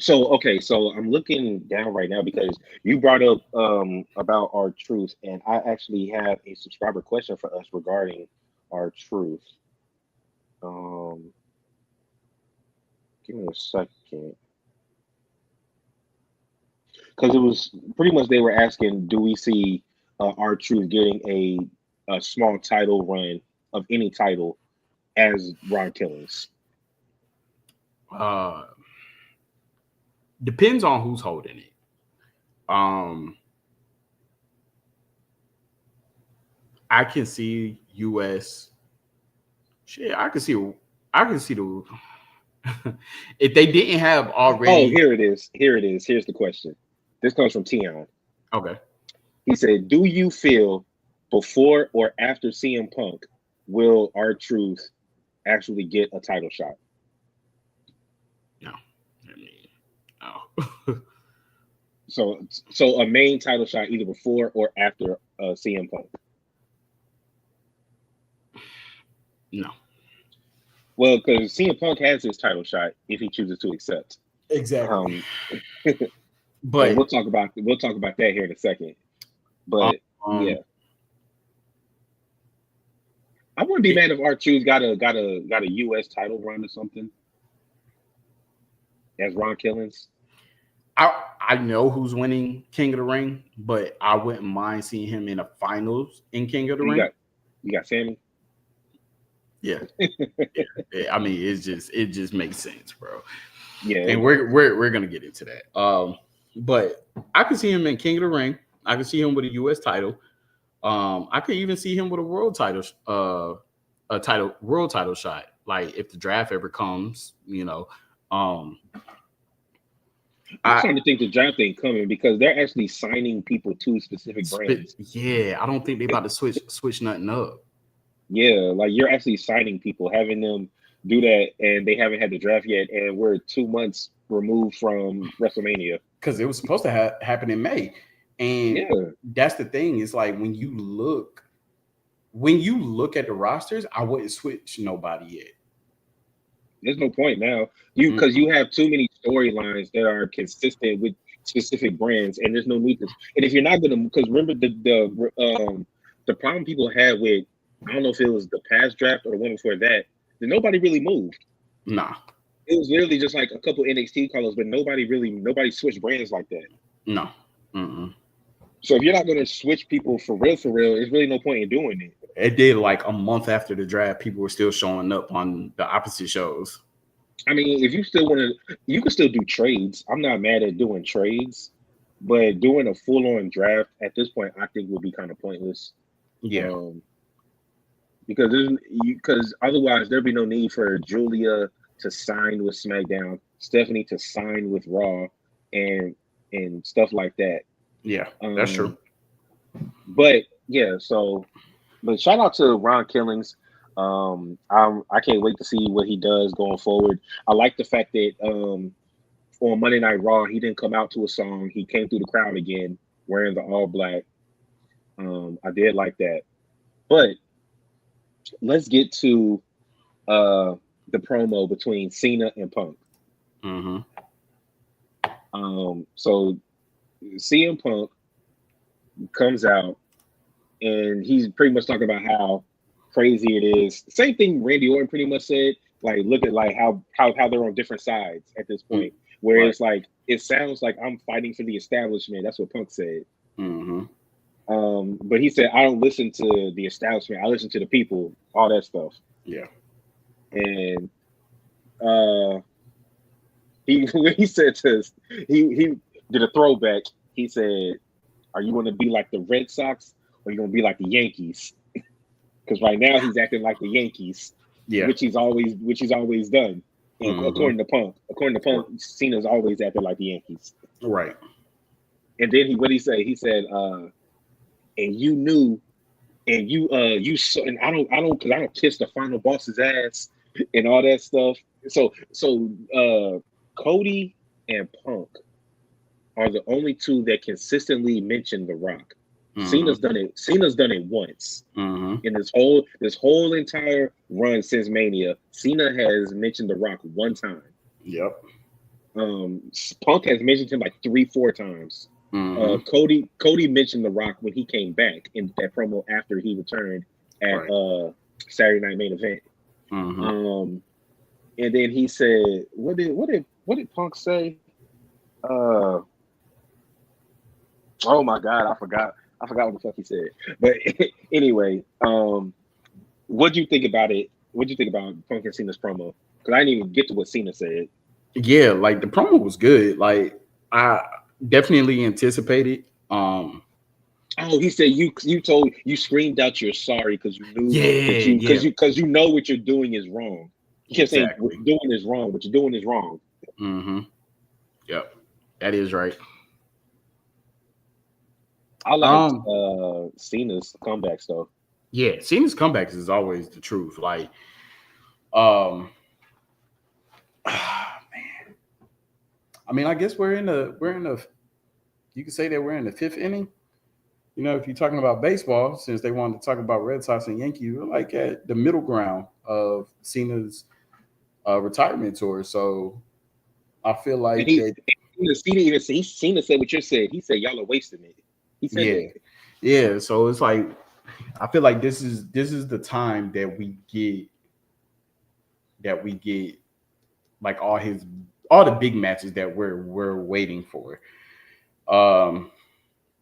So okay, so I'm looking down right now because you brought up about our truth, and I actually have a subscriber question for us regarding our truth. Um, Give me a second, because it was pretty much they were asking, do we see our truth getting a small title run of any title as Ron Killings? Uh, Depends on who's holding it. Um, I can see U.S. Shit, I can see the if they didn't have Oh, already. here it is. Here it is. Here's the question. This comes from Tion. Okay, He said, "Do you feel before or after CM Punk will our truth actually get a title shot?" no, I mean, no, So a main title shot either before or after CM Punk. no, Well, because CM Punk has his title shot if he chooses to accept. exactly. Um, and But we'll talk about that here in a second. But um, yeah, I wouldn't be it, mad if our truth got a US title run or something as Ron Killings. I know who's winning King of the Ring, but I wouldn't mind seeing him in the finals in King of the You Ring. got you got Sammy. Yeah, I mean, it just makes sense, bro. Yeah, And it we're gonna get into that. But I can see him in King of the Ring. I can see him with a U.S. title. I could even see him with a world title shot. Like if the draft. Ever comes. Um, I'm I starting to think the draft ain't coming because they're actually signing people to specific brands. yeah, I don't think they about to switch nothing up Yeah, like you're actually signing people, having them do that, and they haven't had the draft yet, and we're 2 months removed from WrestleMania. because it was supposed to happen in May, and Yeah, that's the thing. Is like when you look at the rosters, I wouldn't switch nobody yet. there's no point now. You because Mm-mm. you have too many storylines that are consistent with specific brands, and there's no need to. And if you're not gonna, because remember the problem people had with, I don't know if it was the past draft or the one before that, that nobody really moved. Nah, It was literally just like a couple NXT callers, but nobody switched brands like that. no. Mm-mm. So if you're not gonna switch people for real, there's really no point in doing it. It did like a month after the draft, people were still showing up on the opposite shows. I mean, if you still want to, you can still do trades. I'm not mad at doing trades, but doing a full on draft at this point, I think would be kind of pointless. Yeah, Um, because otherwise there'd be no need for Julia to sign with SmackDown, Stephanie to sign with Raw, and stuff like that. yeah, that's true. Um, but yeah, but shout out to Ron Killings. I can't wait to see what he does going forward. I like the fact that on Monday Night Raw he didn't come out to a song. He came through the crowd again wearing the all black. I did like that. But let's get to uh, the promo between Cena and Punk. Mm-hmm. So CM Punk comes out and he's pretty much talking about how crazy it is. Same thing Randy Orton pretty much said. Like, look at like how they're on different sides at this Mm, point. Where right. it's like it sounds like I'm fighting for the establishment. That's what Punk said. Mm-hmm. But he said I don't listen to the establishment. I listen to the people. All that stuff. Yeah. And uh, he he said to us, he did a throwback. He said, "Are you going to be like the Red Sox or are you going to be like the Yankees?" Because right now he's acting like the Yankees, Yeah. which he's always done. And Mm-hmm. according to Punk, Cena's always acted like the Yankees. Right. And then what he say? He said, "And you knew, and you saw, and because I don't kiss the final boss's ass and all that stuff." So Cody and Punk are the only two that consistently mention The Rock. Mm-hmm. Cena's done it once Mm-hmm. in this whole entire run since Mania. Cena has mentioned The Rock one time. Yep. Punk has mentioned him like 3-4 times. Mm-hmm. Cody mentioned The Rock when he came back in that promo after he returned at Right. Saturday Night Main Event. Mm-hmm. And then he said, what did Punk say? Uh, oh my God, I forgot what the fuck he said. But anyway, what do you think about it? What do you think about Punk and Cena's promo? Because I didn't even get to what Cena said. Yeah, like the promo was good. Like I definitely anticipated. Oh, he said you screamed out you're sorry because you knew that Yeah, you yeah, because you know what you're doing is wrong. You kept saying what exactly. you're doing is wrong. What you're doing is wrong. Mm-hmm. Yep. That is right. I liked Um, Cena's comebacks though. yeah, Cena's comebacks is always the truth. Like, um, I mean, I guess we're in the you could say that we're in the fifth inning. You know, if you're talking about baseball, since they wanted to talk about Red Sox and Yankees, we're like at the middle ground of Cena's retirement tour. So I feel And like he that. Cena even said Cena said what you said. He said y'all are wasting it. He said Yeah, that. yeah. So it's like I feel like this is the time that we get like all the big matches that we're waiting for. Um,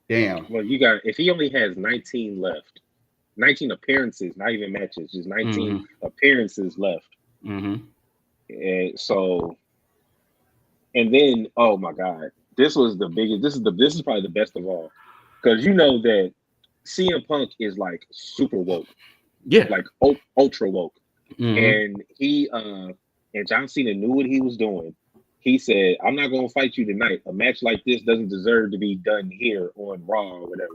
damn. Well, you got if he only has 19 left, 19 appearances, not even matches, just 19 Mm-hmm. appearances left. Mm-hmm. And so and then oh my God, this was the biggest. This is probably the best of all because you know that CM Punk is like super woke, Yeah. like ultra woke, Mm-hmm. and and John Cena knew what he was doing. He said, "I'm not going to fight you tonight. A match like this doesn't deserve to be done here on Raw or whatever.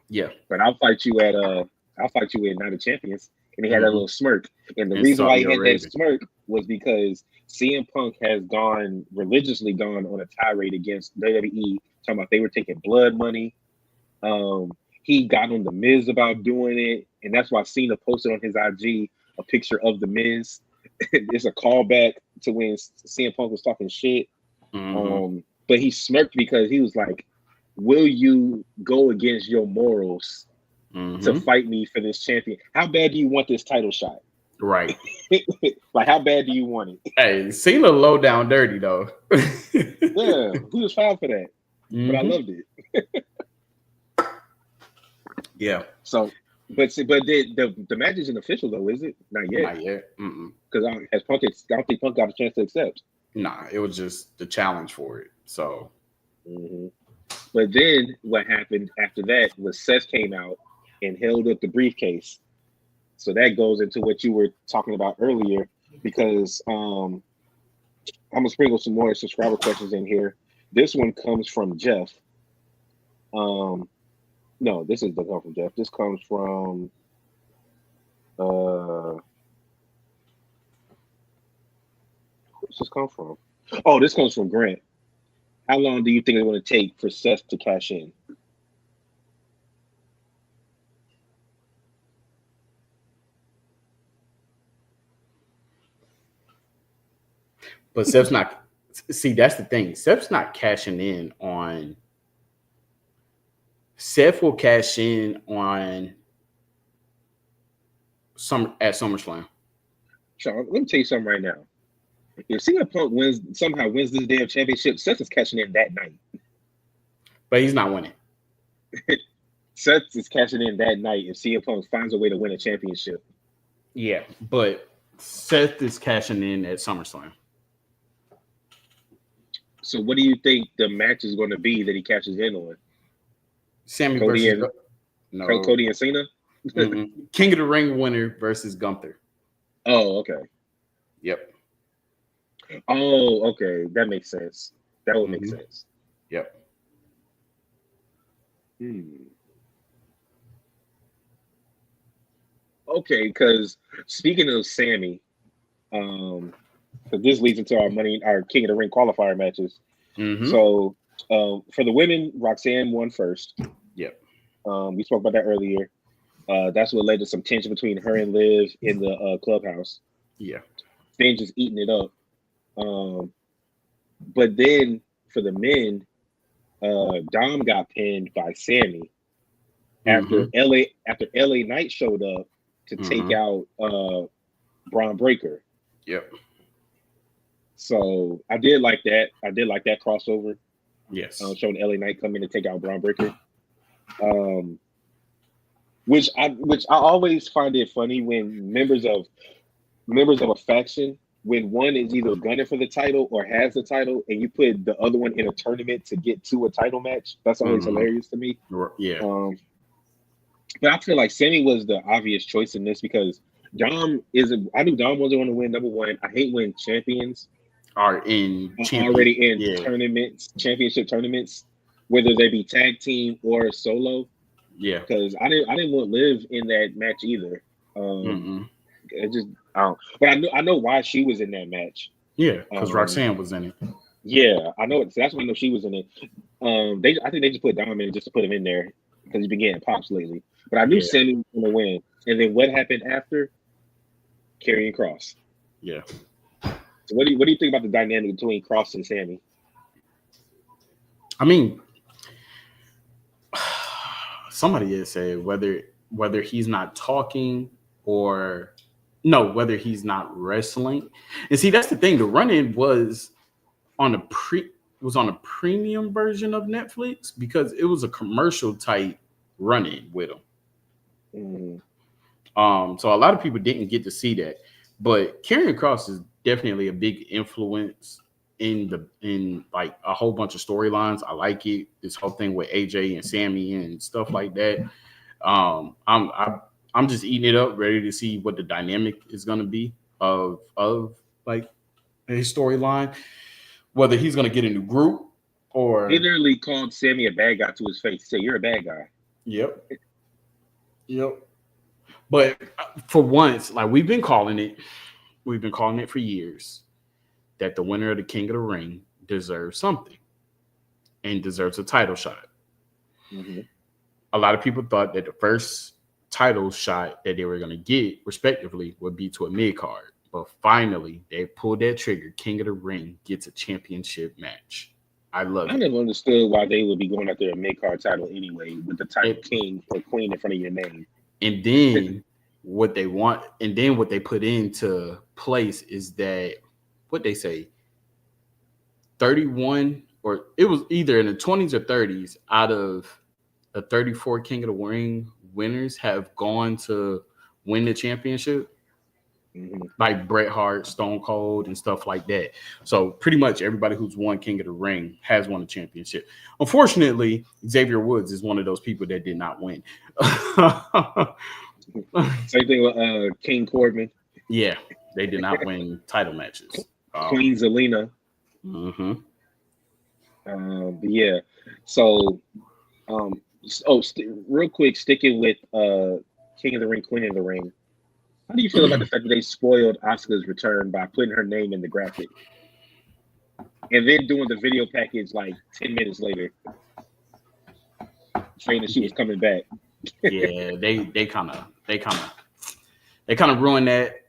Yeah. But I'll fight you at Night of Champions." And he had that Mm-hmm. little smirk. And the In reason why Saudi he had that Arabia. smirk was because CM Punk has religiously gone on a tirade against WWE, talking about they were taking blood money. He got on the Miz about doing it, and that's why Cena posted on his IG a picture of the Miz. It's a callback to when CM Punk was talking shit. Mm-hmm. But he smirked because he was like, "Will you go against your morals to Mm-hmm. fight me for this champion? How bad do you want this title shot? Right. Like, how bad do you want it?" Hey, Cena low down dirty though. Yeah, he was foul for that, but I Mm-hmm. loved it. Yeah. So, but the match isn't official though, is it? Not yet, Not yet. Mm-mm. because I don't think Punk got a chance to accept. Nah, it was just the challenge for it. So Hmm. But then what happened after that was Seth came out and held up the briefcase. So that goes into what you were talking about earlier, because I'm gonna sprinkle some more subscriber questions in here. This one comes from Jeff. Um, no, this is the come from Jeff. This comes from uh, where's this come from? Oh, this comes from Grant. How long do you think it's going to take for Seth to cash in? but Seth's not see, that's the thing. Seth's not cashing in on Seth will cash in on some at SummerSlam. So let me tell you something right now. If CM Punk somehow wins this damn championship, Seth is cashing in that night. But he's not winning. Seth is cashing in that night if CM Punk finds a way to win a championship. Yeah, but Seth is cashing in at SummerSlam. So what do you think the match is going to be that he catches in on? Sammy Cody versus and no. Cody and Cena? King of the Ring winner versus Gunther. Oh, okay. Yep. Oh, okay. That makes sense. That would make sense. Yep. Okay, because speaking of Sammy, because this leads into our King of the Ring qualifier matches. So for the women, Roxanne won first. Yep. We spoke about that earlier. That's what led to some tension between her and Liv in the clubhouse. Yeah. Finn just eating it up. But then for the men, Dom got pinned by Sammy after LA Knight showed up to take out Braun Breaker. Yep. So I did like that. I did like that crossover. Yes. Showing LA Knight come in and take out Braun Breaker. Which I always find it funny when members of a faction, when one is either gunning for the title or has the title, and you put the other one in a tournament to get to a title match. That's always hilarious to me. Yeah. But I feel like Sammy was the obvious choice in this because Dom isn't. I knew Dom wasn't going to win. Number one, I hate when champions are already in tournaments, championship tournaments, whether they be tag team or solo. Yeah, because I didn't want Liv in that match either. It just I don't. But I know why she was in that match. Yeah, because Roxanne was in it. Yeah, I know it. So that's why I know she was in it. I think they just put Dom in just to put him in there because he's been getting pops lately. But I knew Sammy was going to win. And then what happened after? Karrion Kross. Yeah. So what do you think about the dynamic between Kross and Sammy? I mean, somebody had said whether he's not talking or whether he's not wrestling. And see, that's the thing. The run-in was on a premium version of Netflix because it was a commercial type run-in with him. So a lot of people didn't get to see that, but Karrion Kross is definitely a big influence in like a whole bunch of storylines. I like it. This whole thing with AJ and Sammy and stuff like that. I'm just eating it up, ready to see what the dynamic is going to be of like a storyline. Whether he's going to get a new group or he literally called Sammy a bad guy to his face. He said, "You're a bad guy." Yep. But for once, like we've been calling it for years, that the winner of the King of the Ring deserves something and deserves a title shot. A lot of people thought that the first title shot that they were going to get, respectively, would be to a mid card. But finally, they pulled that trigger. King of the Ring gets a championship match. I love it. I never understood why they would be going after a mid card title anyway, with the title king or queen in front of your name. And then what they put into place is that what they say 31 or it was either in the 20s or 30s out of the 34 King of the Ring winners have gone to win the championship. Like Bret Hart, Stone Cold, and stuff like that. So pretty much everybody who's won King of the Ring has won a championship. Unfortunately, Xavier Woods is one of those people that did not win. Same thing with King Corbin. Yeah, they did not win title matches. Queen Zelina. But yeah, so real quick, sticking with King of the Ring, Queen of the Ring. How do you feel about the fact that they spoiled Asuka's return by putting her name in the graphic and then doing the video package like 10 minutes later, saying that she was coming back? Yeah, they kind of ruined that.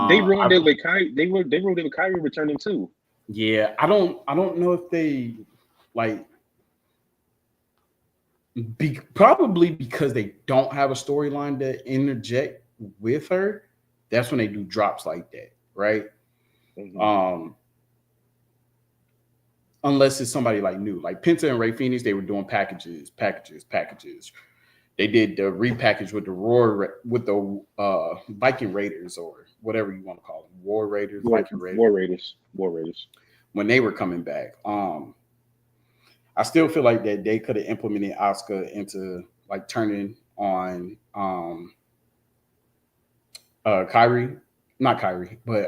They ruined it with Kyrie. They ruined it with Kyrie returning too. Yeah, I don't know if they like. Probably because they don't have a storyline to interject with her. That's when they do drops like that, right? Unless it's somebody like new, like Penta and Ray Phoenix, they were doing packages. They did the repackage with the Viking Raiders or whatever you want to call them, War Raiders, Viking Raiders, War Raiders. when they were coming back. I still feel like that they could have implemented Oscar into like turning on Kyrie, not Kyrie, but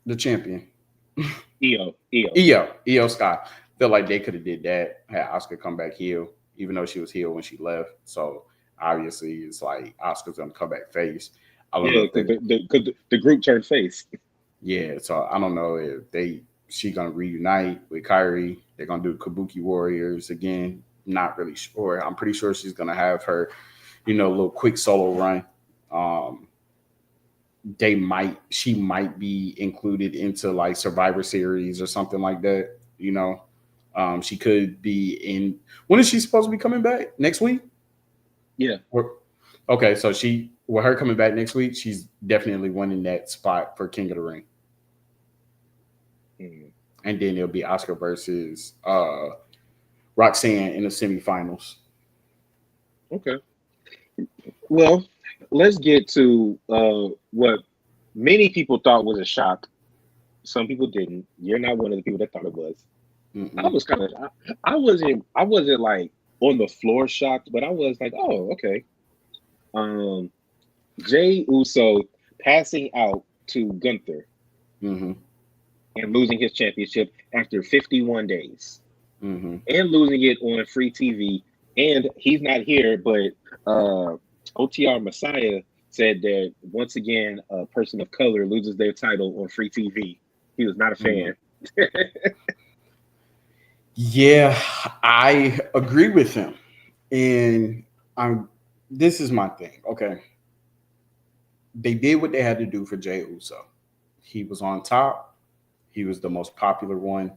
the champion. EO. EO Scott. Feel like they could have did that. Had Oscar come back heel, even though she was heel when she left. So obviously, it's like Oscar's gonna come back face. I don't know Yeah, if they. because the group turned face. Yeah, so I don't know if she gonna reunite with Kyrie. They're gonna do Kabuki Warriors again. Not really sure. I'm pretty sure she's gonna have her, little quick solo run. Um, she might be included into like Survivor Series or something like that. She could be in. When is she supposed to be coming back? Next week? Yeah. Okay, so with her coming back next week, she's definitely winning that spot for King of the Ring. Mm. And then it'll be Oscar versus Roxanne in the semifinals. Okay. Well, let's get to what many people thought was a shock. Some people didn't. You're not one of the people that thought it was. I Mm-mm. was kind of. I wasn't like on the floor shocked, but I was like, oh, okay. Um, Jay Uso passing out to Gunther Mm-hmm. and losing his championship after 51 days Mm-hmm. and losing it on free TV. And he's not here, but OTR Messiah said that once again, a person of color loses their title on free TV. He was not a Mm-hmm. fan. Yeah, I agree with him. And I'm this is my thing. Okay. They did what they had to do for Jay Uso. He was on top. He was the most popular one.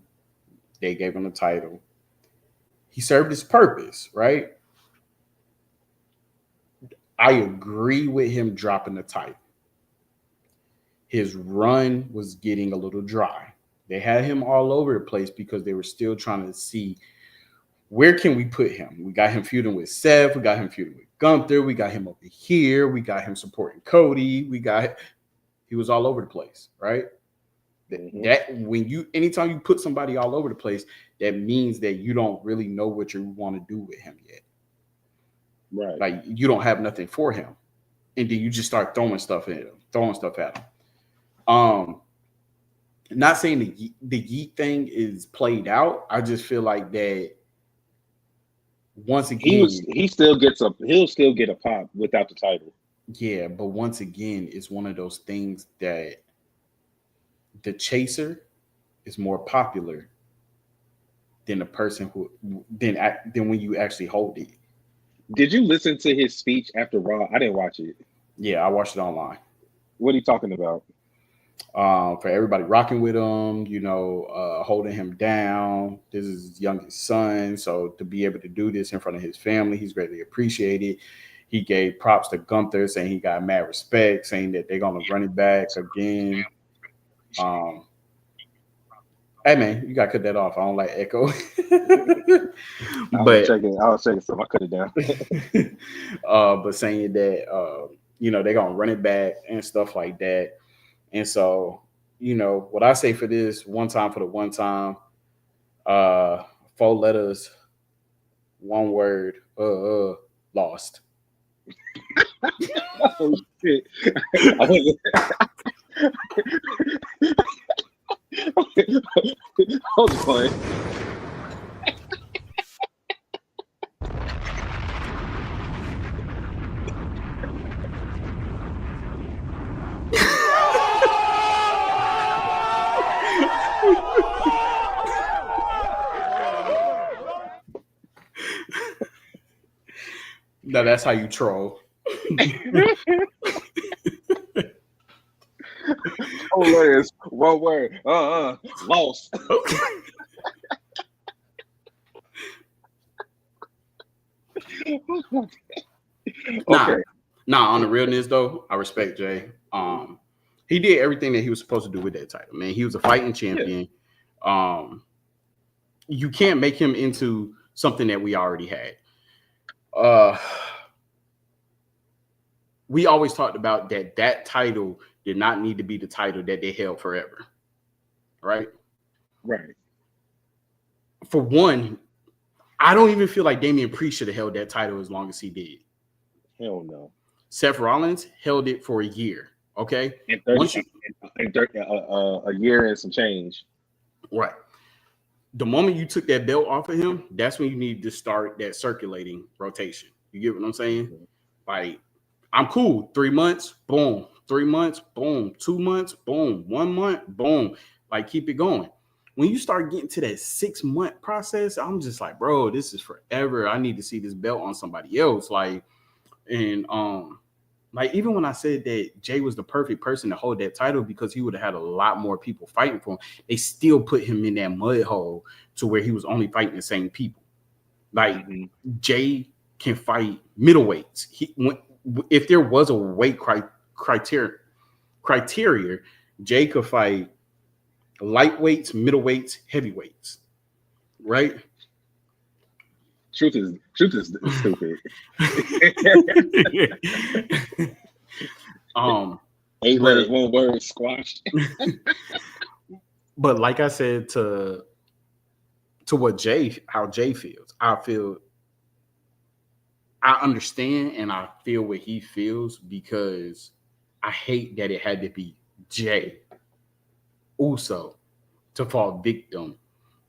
They gave him the title. He served his purpose, right? I agree with him dropping the title. His run was getting a little dry. They had him all over the place because they were still trying to see where can we put him. We got him feuding with Seth. We got him feuding with Gunther. We got him over here. We got him supporting Cody. He was all over the place, right? Mm-hmm. That when anytime you put somebody all over the place, that means that you don't really know what you want to do with him yet. Right. Like you don't have nothing for him, and then you just start throwing stuff at him, throwing stuff at him. Um, Not saying the Yeet thing is played out. I just feel like that once again, He'll still get a pop without the title. yeah, but once again, it's one of those things that the chaser is more popular than the person than when you actually hold it. Did you listen to his speech after Raw? I didn't watch it. Yeah, I watched it online. What are you talking about? For everybody rocking with him, holding him down. This is his youngest son, so to be able to do this in front of his family, he's greatly appreciated. He gave props to Gunther, saying he got mad respect, saying that they're gonna run it back again. Um, hey man, you gotta cut that off. I don't like echo. but I was checking stuff. I cut it down. but saying that they're gonna run it back and stuff like that. And so, what I say for this one time for the one time, uh, 4 letters, one word, lost. Oh shit! I was hold on. No, that's how you troll. Hilarious. One word. Lost. Nah, Okay. nah. On the realness though, I respect Jay. He did everything that he was supposed to do with that title. Man, he was a fighting Yeah. champion. Um, you can't make him into something that we already had. Uh, we always talked about that title did not need to be the title that they held forever, right? Right. For one, I don't even feel like Damian Priest should have held that title as long as he did. Hell no. Seth Rollins held it for a year. Okay, And once 30 you and 30, a year and some change. right, the moment you took that belt off of him, that's when you need to start that circulating rotation. You get what I'm saying? Mhm. Like, I'm cool. 3 months, boom. 3 months, boom. 2 months, boom. 1 month, boom. Like, keep it going. When you start getting to that 6 month process, I'm just like, bro, this is forever. I need to see this belt on somebody else. And like even when I said that Jay was the perfect person to hold that title because he would have had a lot more people fighting for him, they still put him in that mud hole to where he was only fighting the same people. Like Mhm. Jay can fight middleweights. If there was a weight criteria, Jay could fight lightweights, middleweights, heavyweights, right? Truth is stupid. um, 8 letters, but 1 word, squashed. but like I said to what Jay how Jay feels, I understand and I feel what he feels because I hate that it had to be Jay Uso to fall victim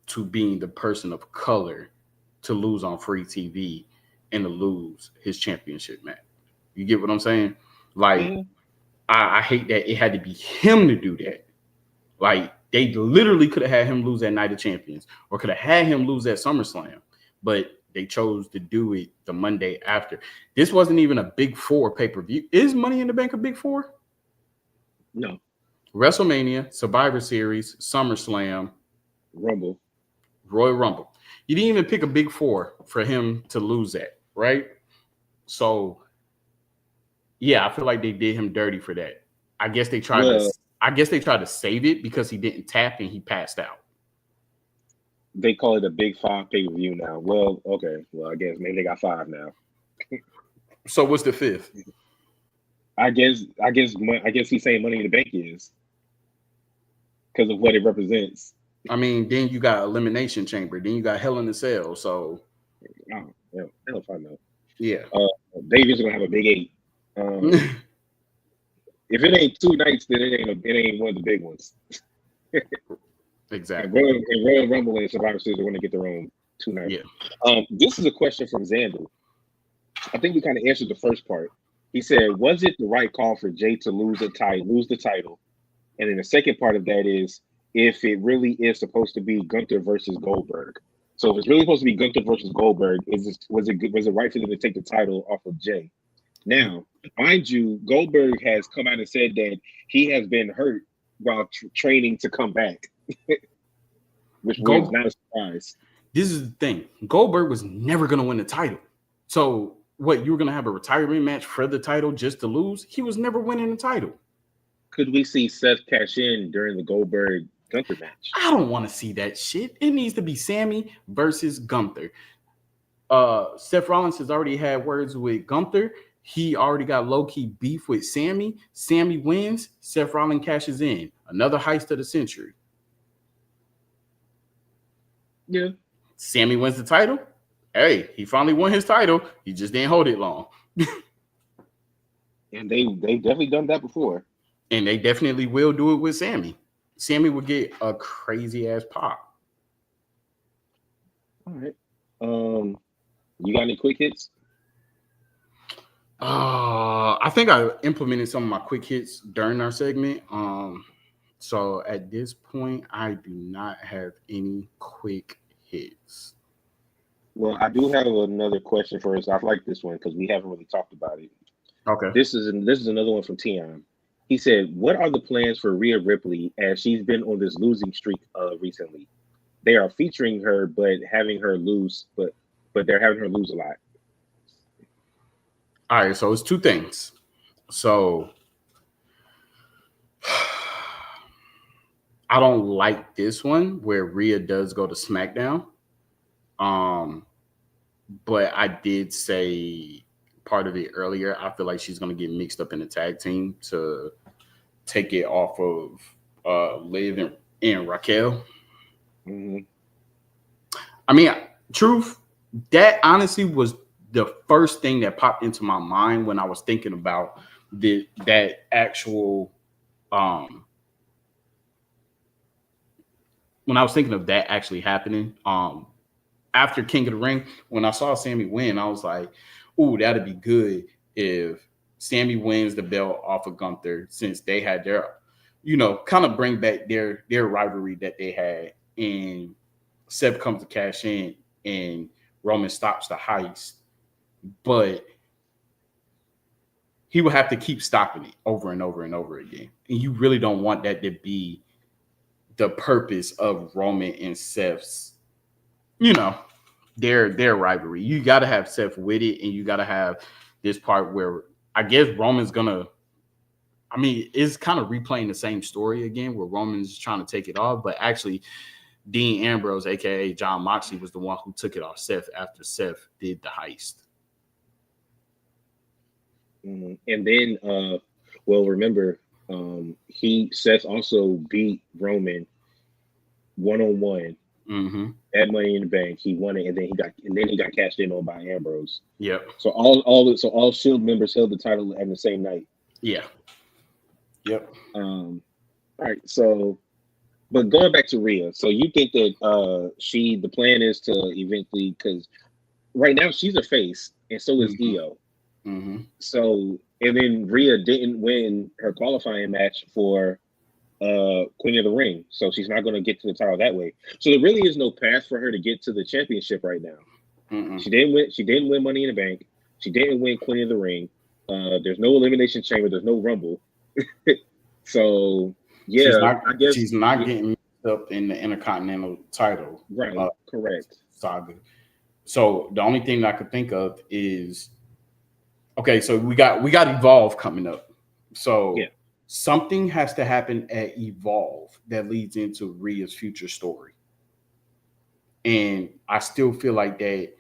to being the person of color to lose on free TV and to lose his championship match. You get what I'm saying? Like, Mhm. I hate that it had to be him to do that. Like, they literally could have had him lose at Night of Champions or could have had him lose at SummerSlam, but they chose to do it the Monday after. This wasn't even a Big Four pay per view. Is Money in the Bank a Big Four? No. WrestleMania, Survivor Series, SummerSlam, Rumble. Royal Rumble. You didn't even pick a Big Four for him to lose at, right? So yeah, I feel like they did him dirty for that. I guess they tried to. Well, I guess they tried to save it because he didn't tap and he passed out. they call it a Big Five pay-per-view now. Well, okay. Well, I guess maybe they got five now. So what's the fifth? I guess he's saying Money in the Bank is because of what it represents. I mean, then you got Elimination Chamber. Then you got Hell in the Cell. So Oh, yeah, hell if I know. yeah, Davies gonna have a big eight. Um, if it ain't 2 nights, then it ain't one of the big ones. And exactly. Royal Rumble and Survivor Series are going to get their own 2 nights. Yeah. This is a question from Xander. I think we kind of answered the first part. He said, "Was it the right call for Jay to lose the title?" And then the second part of that is, if it really is supposed to be Gunther versus Goldberg. So if it's really supposed to be Gunther versus Goldberg, was it right for them to take the title off of Jay? Now, mind you, Goldberg has come out and said that he has been hurt while training to come back, which was Go. not a surprise. This is the thing. Goldberg was never gonna win the title. So what? You were gonna have a retirement match for the title just to lose? He was never winning the title. Could we see Seth cash in during the Goldberg Gunther match? I don't want to see that shit. It needs to be Sammy versus Gunther. Seth Rollins has already had words with Gunther. He already got low key beef with Sammy. Sammy wins. Seth Rollins cashes in. Another heist of the century. Yeah, Sammy wins the title. Hey, he finally won his title. He just didn't hold it long. and they definitely done that before. And they definitely will do it with Sammy. Sammy will get a crazy ass pop. All right. You got any quick hits? I think I implemented some of my quick hits during our segment. So at this point, I do not have any quick hits. Well, I do have another question for us. I like this one because we haven't really talked about it. Okay. This is another one from Tion. He said, "What are the plans for Rhea Ripley as she's been on this losing streak recently? They are featuring her, but they're having her lose a lot." All right. So it's two things. So I don't like this one where Rhea does go to SmackDown. Um, but I did say part of it earlier. I feel like she's gonna get mixed up in the tag team to take it off of Liv and Raquel. Hmm. I mean, truth, that honestly was the first thing that popped into my mind when I was thinking about that actual um when I was thinking of that actually happening. After King of the Ring, when I saw Sammy win, I was like, "Ooh, that'd be good if Sammy wins the belt off of Gunther, since they had their, kind of bring back their rivalry that they had, and Seth comes to cash in, and Roman stops the heist, but he would have to keep stopping it over and over and over again, and you really don't want that to be the purpose of Roman and Seth's, you know, their rivalry. You got to have Seth with it, and you got to have this part where I guess Roman's gonna. I mean, it's kind of replaying the same story again, where Roman's trying to take it off, but actually, Dean Ambrose, aka John Moxley, was the one who took it off Seth after Seth did the heist. And then, well, remember, he Seth also beat Roman 1-on-1 Mm-hmm. at Money in the Bank. He won it, and then he got cashed in on by Ambrose. Yep. So all Shield members held the title at the same night. Yeah. Yep. All right, so but going back to Rhea, so you think that the plan is to eventually, because right now she's a face and so is Mm-hmm. Io. Mm-hmm. So and then Rhea didn't win her qualifying match for Queen of the Ring, so she's not going to get to the title that way. So there really is no path for her to get to the championship right now. Mm-mm. She didn't win. She didn't win Money in the Bank. She didn't win Queen of the Ring. There's no Elimination Chamber. There's no Rumble. So She's yeah, not. I guess She's not getting mixed up in the Intercontinental title right, correct. saga. So the only thing that I could think of is, okay. So we got Evolve coming up. Yeah, So something has to happen at Evolve that leads into Rhea's future story, and I still feel like that.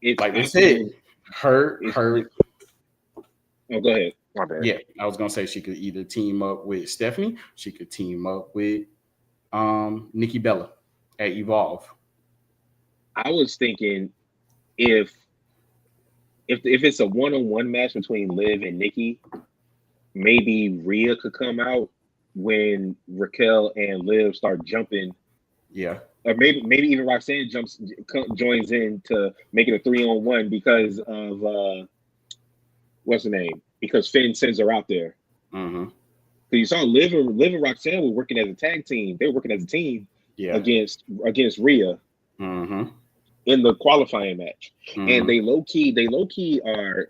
it's Like we said, possible. her. Oh, go ahead. My bad. Yeah, I was gonna say she could either team up with Stephanie, she could team up with Nikki Bella at Evolve. I was thinking if if it's a one-on-one match between Liv and Nikki, maybe Rhea could come out when Raquel and Liv start jumping, Yeah. or maybe even Roxanne joins in to make it a 3-on-1 because of what's the name? Because Finn sends her out there. Mm-hmm. So you saw Liv and Roxanne were working as a tag team. They were working as a team Yeah. against Rhea Mm-hmm. in the qualifying match, and Mm-hmm. they low key are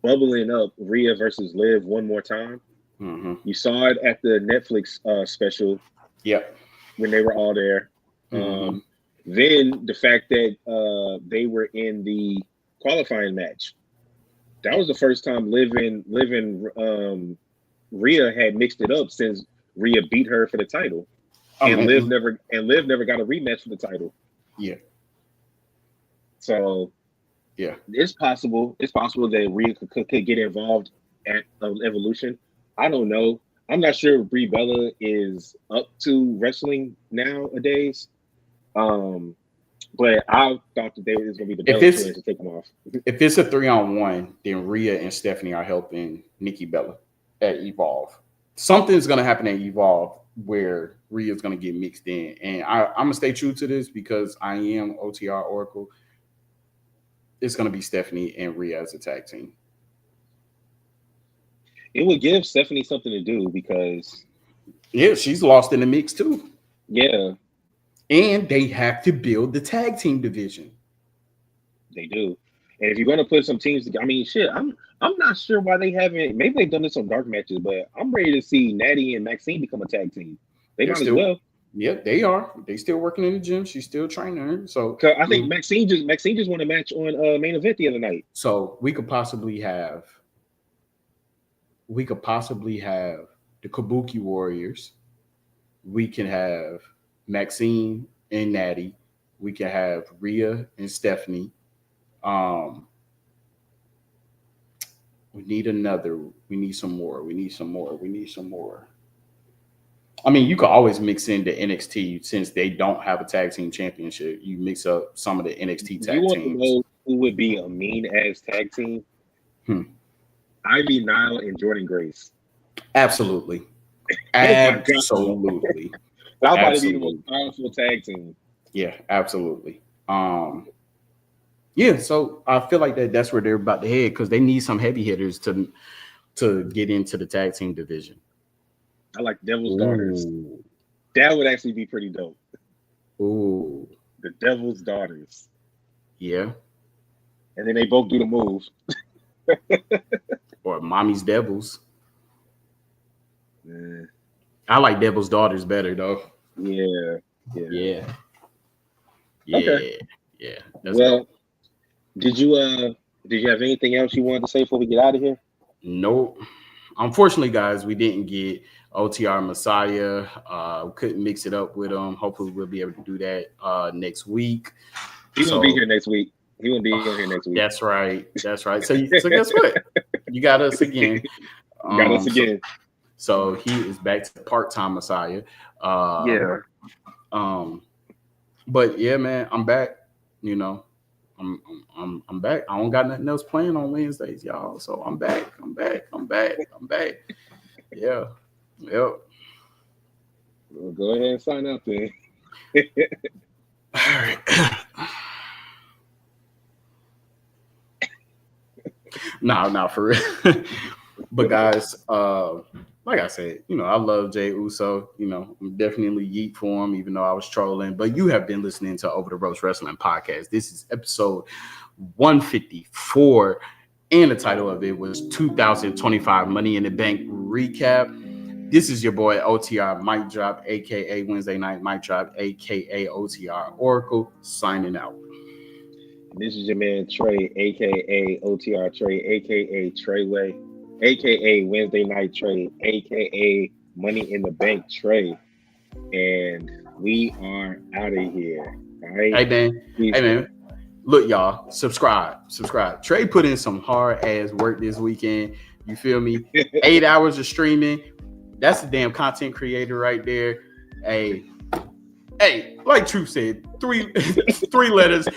bubbling up Rhea versus Liv one more time. Mm-hmm. You saw it at the Netflix special Yep. when they were all there. Mm-hmm. Then the fact that they were in the qualifying match, that was the first time Rhea had mixed it up since Rhea beat her for the title, I and mean, Liv never got a rematch for the title. yeah. So Yeah. it's possible. It's possible that Rhea could get involved at Evolution. I don't know. I'm not sure if Brie Bella is up to wrestling nowadays. Um, but I thought that they was gonna be the If Bella it's twins to take them off. if it's a 3-on-1, then Rhea and Stephanie are helping Nikki Bella at Evolve. Something's gonna happen at Evolve where Rhea's gonna get mixed in, and I'm gonna stay true to this because I am OTR Oracle. It's gonna be Stephanie and Rhea as a tag team. It would give Stephanie something to do because Yeah, she's lost in the mix too. yeah, And they have to build the tag team division. they do. And if you're gonna put some teams together, I mean, shit, I'm not sure why they haven't. Maybe they've done this on dark matches, but I'm ready to see Natty and Maxine become a tag team. They They're might as still, well. yeah, they are. They still working in the gym. She's still training her. So Cause I I think mean, Maxine just won a match on main event the other night. so we could possibly have the Kabuki Warriors. We can have Maxine and Natty. We can have Rhea and Stephanie. Um, We need another. We need some more. We need some more. We need some more. I mean, you could always mix in the NXT since they don't have a tag team championship. You mix up some of the NXT You tag want to teams. know who would be a mean ass tag team? Hmm. Ivy Nile and Jordan Grace. Absolutely. Oh my god, Absolutely. that might be the most Absolutely. powerful tag team. Yeah, absolutely. Yeah, so I feel like that's where they're about to head because they need some heavy hitters to get into the tag team division. I like Devil's Daughters. Ooh. That would actually be pretty dope. Ooh. The Devil's Daughters, Yeah. and then they both do the move. Or Mommy's Devils. Yeah, I like Devil's Daughters better though. yeah, yeah. Yeah. Okay. Yeah. Yeah. Let's go. Well, did you did you have anything else you wanted to say before we get out of here? Nope. Unfortunately, guys, we didn't get OTR Messiah. Couldn't mix it up with them. Hopefully, we'll be able to do that next week. He won't be So here next week. He won't be on here next week. that's right. That's right. So guess what? You got us again. Got us So, again. so he is back to part-time Messiah. Yeah. But yeah, man, I'm back. You know, I'm back. I don't got nothing else playing on Wednesdays, y'all. So I'm back. I'm back. I'm back. I'm back. Yeah. Yep. Well, go ahead and sign up then. All right. No, for real. But guys, like I said, I love Jay Uso. I'm definitely yeet for him, even though I was trolling. But you have been listening to Over the Ropes Wrestling Podcast. This is episode 154, and the title of it was 2025 Money in the Bank Recap. This is your boy OTR Mic Drop, aka Wednesday Night Mic Drop, aka OTR Oracle, signing out. This is your man Trey, aka OTR Trey, aka Treyway, aka Wednesday Night Trey, aka Money in the Bank Trey, and we are out of here. All right. Hey man, Peace. hey man. Look, y'all, subscribe. Trey put in some hard ass work this weekend. You feel me? 8 hours of streaming. That's a damn content creator right there. Hey, like Truth said, three letters,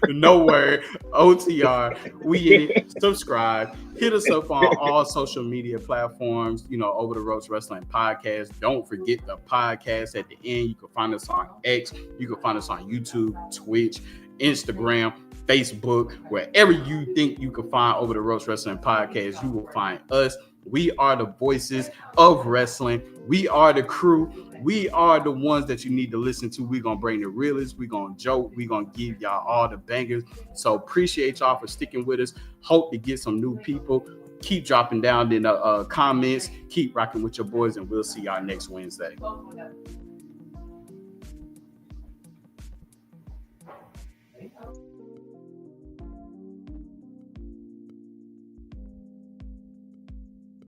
no word. OTR. We in it. Subscribe. Hit us up on all social media platforms. Over the Ropes Wrestling Podcast. Don't forget the podcast at the end. You can find us on X. You can find us on YouTube, Twitch, Instagram, Facebook, wherever you think you can find Over the Ropes Wrestling Podcast, you will find us. We are the voices of wrestling. We are the crew. We are the ones that you need to listen to. We're going to bring the realest. We're going to joke. We're going to give y'all all the bangers. So appreciate y'all for sticking with us. Hope to get some new people. Keep dropping down in the comments. Keep rocking with your boys, and we'll see y'all next Wednesday.